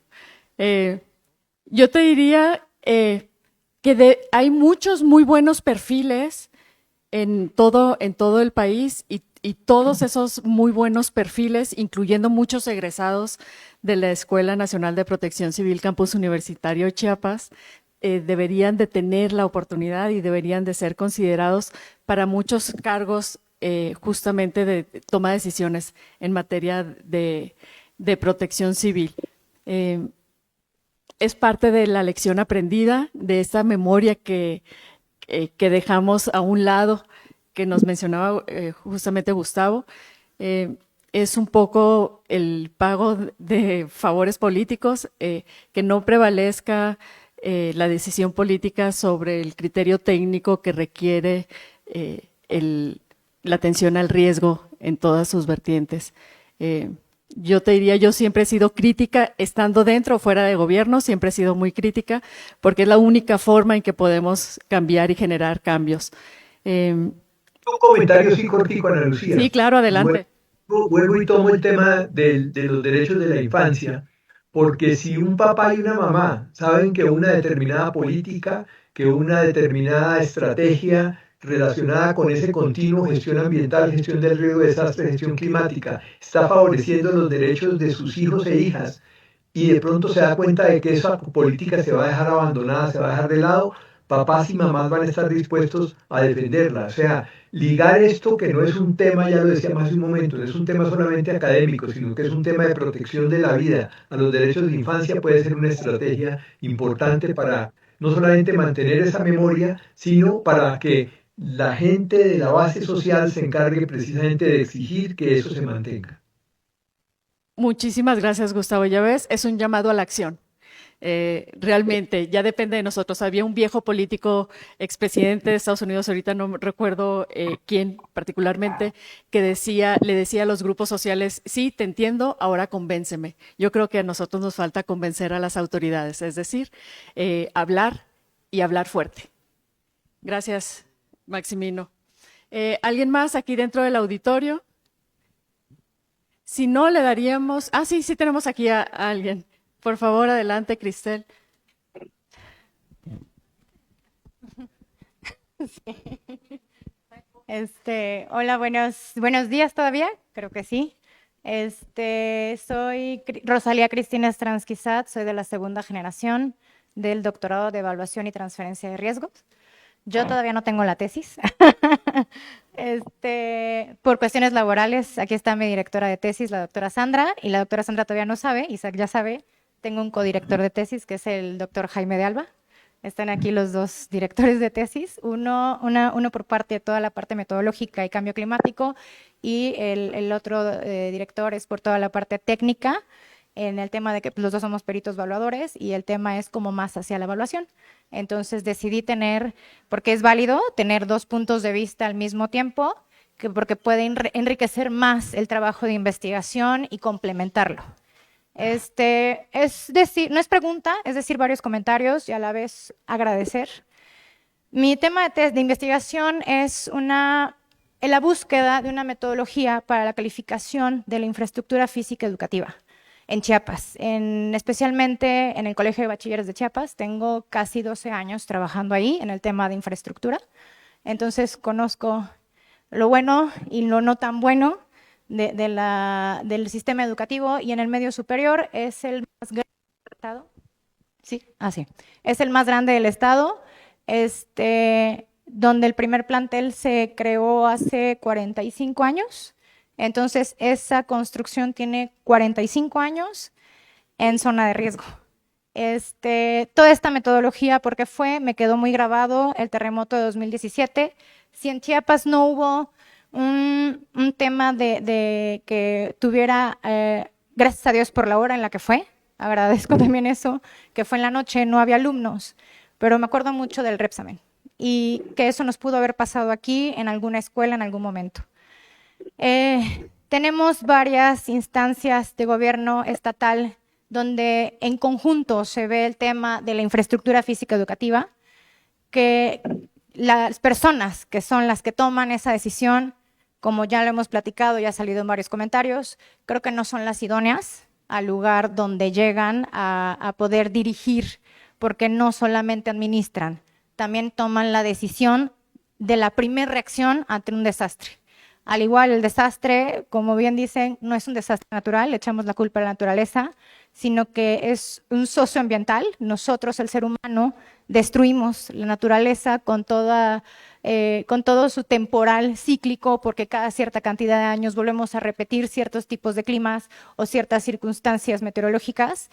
Yo te diría que hay muchos muy buenos perfiles en todo el país y todos esos muy buenos perfiles, incluyendo muchos egresados de la Escuela Nacional de Protección Civil Campus Universitario Chiapas, deberían de tener la oportunidad y deberían de ser considerados para muchos cargos justamente de toma de decisiones en materia de protección civil. Es parte de la lección aprendida, de esta memoria que dejamos a un lado, que nos mencionaba justamente Gustavo. Es un poco el pago de favores políticos, que no prevalezca la decisión política sobre el criterio técnico que requiere la atención al riesgo en todas sus vertientes. Yo te diría, yo siempre he sido crítica, estando dentro o fuera de gobierno, siempre he sido muy crítica, porque es la única forma en que podemos cambiar y generar cambios. Un comentario sí cortico, Ana Lucía. Sí, claro, adelante. Vuelvo y tomo el tema de los derechos de la infancia, porque si un papá y una mamá saben que una determinada política, que una determinada estrategia relacionada con ese continuo gestión ambiental, gestión del riesgo de desastre, gestión climática, está favoreciendo los derechos de sus hijos e hijas, y de pronto se da cuenta de que esa política se va a dejar abandonada, se va a dejar de lado, papás y mamás van a estar dispuestos a defenderla. O sea, ligar esto, que no es un tema, ya lo decíamos hace un momento, no es un tema solamente académico, sino que es un tema de protección de la vida a los derechos de infancia, puede ser una estrategia importante para no solamente mantener esa memoria, sino para que la gente de la base social se encargue precisamente de exigir que eso se mantenga. Muchísimas gracias, Gustavo. Ya ves, es un llamado a la acción. Realmente, ya depende de nosotros. Había un viejo político, expresidente de Estados Unidos, ahorita no recuerdo quién particularmente, que le decía a los grupos sociales, sí, te entiendo, ahora convénceme. Yo creo que a nosotros nos falta convencer a las autoridades, es decir, hablar y hablar fuerte. Gracias, Maximino. ¿Alguien más aquí dentro del auditorio? Si no, le daríamos... sí tenemos aquí a alguien. Por favor, adelante, Cristel. Sí. Hola, buenos días todavía, creo que sí. Soy Rosalía Cristina Stransky Sad, soy de la 2ª generación del doctorado de evaluación y transferencia de riesgos. Yo todavía no tengo la tesis. Por cuestiones laborales, aquí está mi directora de tesis, la doctora Sandra, y la doctora Sandra todavía no sabe, Isaac ya sabe. Tengo un codirector de tesis, que es el doctor Jaime de Alba. Están aquí los dos directores de tesis, uno por parte de toda la parte metodológica y cambio climático, y el otro director es por toda la parte técnica, en el tema de que los dos somos peritos evaluadores y el tema es como más hacia la evaluación. Entonces decidí tener, porque es válido tener dos puntos de vista al mismo tiempo, porque puede enriquecer más el trabajo de investigación y complementarlo. Es decir, no es pregunta, es decir, varios comentarios y a la vez agradecer. Mi tema de investigación es la búsqueda de una metodología para la calificación de la infraestructura física educativa en Chiapas, especialmente en el Colegio de Bachilleres de Chiapas. Tengo casi 12 años trabajando ahí en el tema de infraestructura, entonces conozco lo bueno y lo no tan bueno del sistema educativo, y en el medio superior es el más grande del estado. Sí, sí. Es el más grande del estado, donde el primer plantel se creó hace 45 años. Entonces, esa construcción tiene 45 años en zona de riesgo. Toda esta metodología, porque me quedó muy grabado el terremoto de 2017. Si en Chiapas no hubo un tema de que tuviera, gracias a Dios por la hora en la que fue, agradezco también eso, que fue en la noche, no había alumnos, pero me acuerdo mucho del Repsamen y que eso nos pudo haber pasado aquí en alguna escuela en algún momento. Tenemos varias instancias de gobierno estatal donde en conjunto se ve el tema de la infraestructura física educativa, que las personas que son las que toman esa decisión, como ya lo hemos platicado y ha salido en varios comentarios, creo que no son las idóneas al lugar donde llegan a poder dirigir, porque no solamente administran, también toman la decisión de la primera reacción ante un desastre. Al igual, el desastre, como bien dicen, no es un desastre natural, le echamos la culpa a la naturaleza, sino que es un socioambiental. Nosotros, el ser humano, destruimos la naturaleza con todo su temporal cíclico, porque cada cierta cantidad de años volvemos a repetir ciertos tipos de climas o ciertas circunstancias meteorológicas.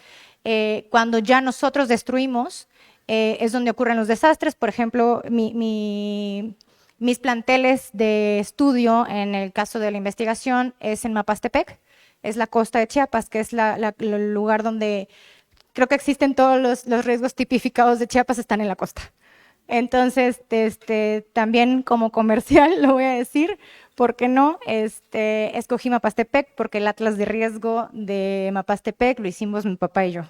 Cuando ya nosotros destruimos, es donde ocurren los desastres. Por ejemplo, mis planteles de estudio, en el caso de la investigación, es en Mapastepec, es la costa de Chiapas, que es el lugar donde creo que existen todos los riesgos tipificados de Chiapas, están en la costa. Entonces, también como comercial lo voy a decir, ¿por qué no? Escogí Mapastepec porque el atlas de riesgo de Mapastepec lo hicimos mi papá y yo.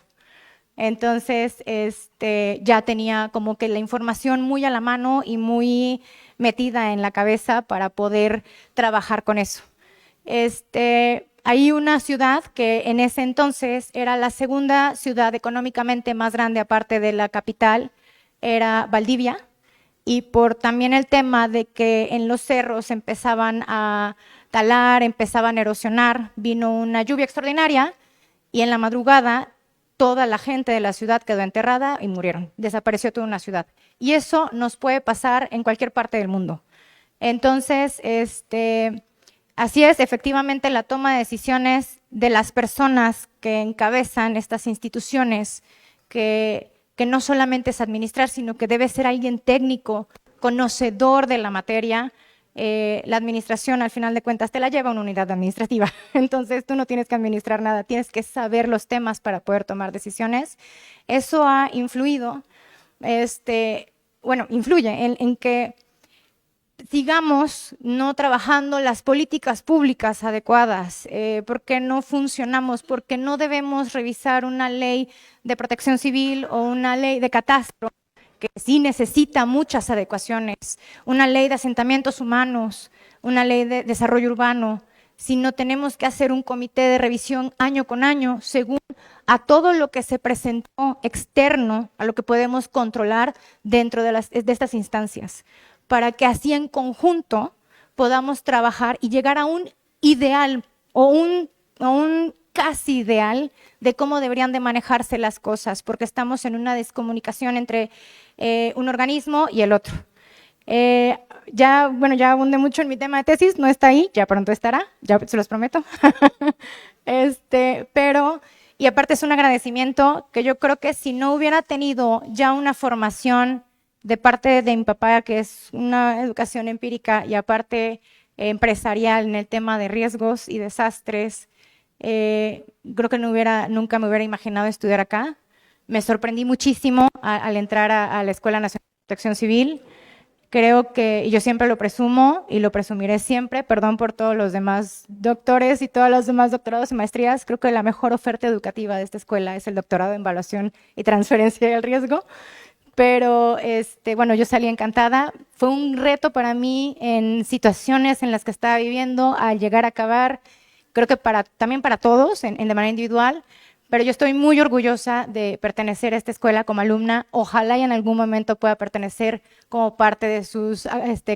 Entonces, ya tenía como que la información muy a la mano y muy metida en la cabeza para poder trabajar con eso. Hay una ciudad que en ese entonces era la segunda ciudad económicamente más grande, aparte de la capital, era Valdivia, y por también el tema de que en los cerros empezaban a talar, empezaban a erosionar, vino una lluvia extraordinaria y en la madrugada toda la gente de la ciudad quedó enterrada y murieron, desapareció toda una ciudad. Y eso nos puede pasar en cualquier parte del mundo. Entonces, así es, efectivamente, la toma de decisiones de las personas que encabezan estas instituciones, que no solamente es administrar, sino que debe ser alguien técnico, conocedor de la materia. La administración, al final de cuentas, te la lleva una unidad administrativa. Entonces, tú no tienes que administrar nada, tienes que saber los temas para poder tomar decisiones. Eso ha influido, influye en que sigamos no trabajando las políticas públicas adecuadas, porque no funcionamos, porque no debemos revisar una ley de protección civil o una ley de catastro, que sí necesita muchas adecuaciones, una ley de asentamientos humanos, una ley de desarrollo urbano, sino tenemos que hacer un comité de revisión año con año, según a todo lo que se presentó externo, a lo que podemos controlar dentro de estas instancias, para que así en conjunto podamos trabajar y llegar a un ideal o un casi ideal de cómo deberían de manejarse las cosas, porque estamos en una descomunicación entre un organismo y el otro. Ya abundé mucho en mi tema de tesis, no está ahí, ya pronto estará, ya se los prometo. Y aparte es un agradecimiento que yo creo que si no hubiera tenido ya una formación de parte de mi papá, que es una educación empírica y aparte empresarial en el tema de riesgos y desastres, creo que nunca me hubiera imaginado estudiar acá. Me sorprendí muchísimo al entrar a la Escuela Nacional de Protección Civil. Creo que, y yo siempre lo presumo y lo presumiré siempre, perdón por todos los demás doctores y todos los demás doctorados y maestrías, creo que la mejor oferta educativa de esta escuela es el doctorado en evaluación y transferencia del riesgo. Pero yo salí encantada. Fue un reto para mí en situaciones en las que estaba viviendo al llegar a acabar, creo que también para todos, de manera individual, pero yo estoy muy orgullosa de pertenecer a esta escuela como alumna. Ojalá y en algún momento pueda pertenecer como parte de sus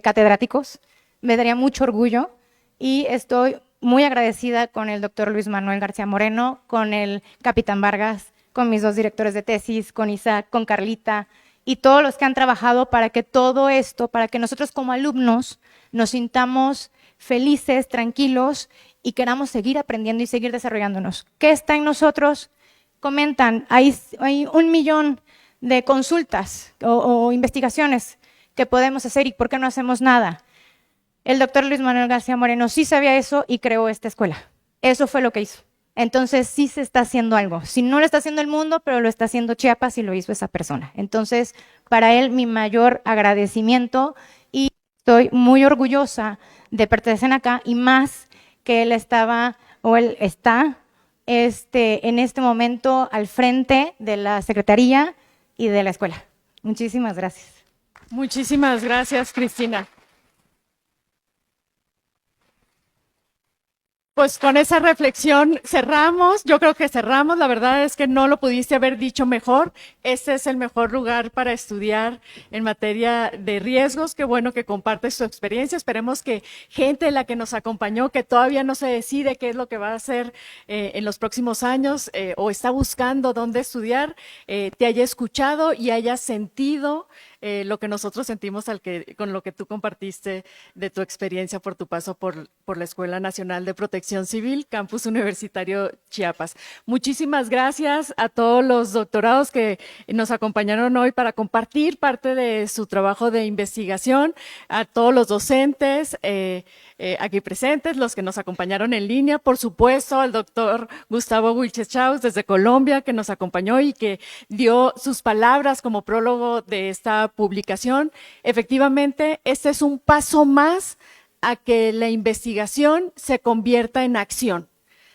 catedráticos. Me daría mucho orgullo y estoy muy agradecida con el doctor Luis Manuel García Moreno, con el capitán Vargas, con mis 2 directores de tesis, con Isaac, con Carlita y todos los que han trabajado para que todo esto, para que nosotros como alumnos nos sintamos felices, tranquilos y queramos seguir aprendiendo y seguir desarrollándonos. ¿Qué está en nosotros? Comentan, hay 1 millón de consultas o investigaciones que podemos hacer y ¿por qué no hacemos nada? El doctor Luis Manuel García Moreno sí sabía eso y creó esta escuela. Eso fue lo que hizo. Entonces sí se está haciendo algo. Si no lo está haciendo el mundo, pero lo está haciendo Chiapas y lo hizo esa persona. Entonces, para él mi mayor agradecimiento y estoy muy orgullosa de pertenecer acá y más que él está en este momento al frente de la Secretaría y de la escuela. Muchísimas gracias. Muchísimas gracias, Cristina. Pues con esa reflexión cerramos, yo creo que cerramos, la verdad es que no lo pudiste haber dicho mejor, este es el mejor lugar para estudiar en materia de riesgos, qué bueno que compartes tu experiencia, esperemos que gente de la que nos acompañó, que todavía no se decide qué es lo que va a hacer en los próximos años o está buscando dónde estudiar, te haya escuchado y haya sentido lo que nosotros sentimos con lo que tú compartiste de tu experiencia por tu paso por la Escuela Nacional de Protección Civil, Campus Universitario Chiapas. Muchísimas gracias a todos los doctorados que nos acompañaron hoy para compartir parte de su trabajo de investigación, a todos los docentes aquí presentes, los que nos acompañaron en línea, por supuesto al doctor Gustavo Wilchechaus desde Colombia, que nos acompañó y que dio sus palabras como prólogo de esta publicación. Efectivamente, este es un paso más a que la investigación se convierta en acción,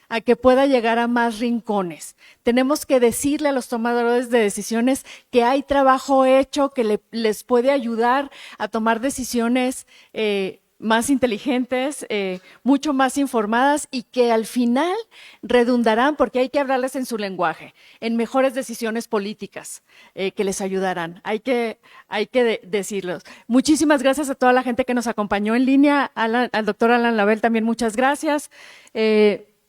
a que pueda llegar a más rincones. Tenemos que decirle a los tomadores de decisiones que hay trabajo hecho que les puede ayudar a tomar decisiones más inteligentes, mucho más informadas y que al final redundarán, porque hay que hablarles en su lenguaje, en mejores decisiones políticas que les ayudarán. Hay que decirlos. Muchísimas gracias a toda la gente que nos acompañó en línea. Al doctor Alan Label también muchas gracias.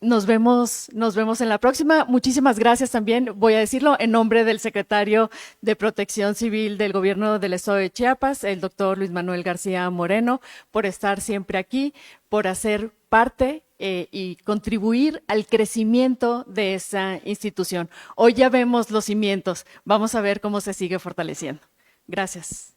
Nos vemos en la próxima. Muchísimas gracias también, voy a decirlo, en nombre del secretario de Protección Civil del Gobierno del Estado de Chiapas, el doctor Luis Manuel García Moreno, por estar siempre aquí, por hacer parte y contribuir al crecimiento de esa institución. Hoy ya vemos los cimientos, vamos a ver cómo se sigue fortaleciendo. Gracias.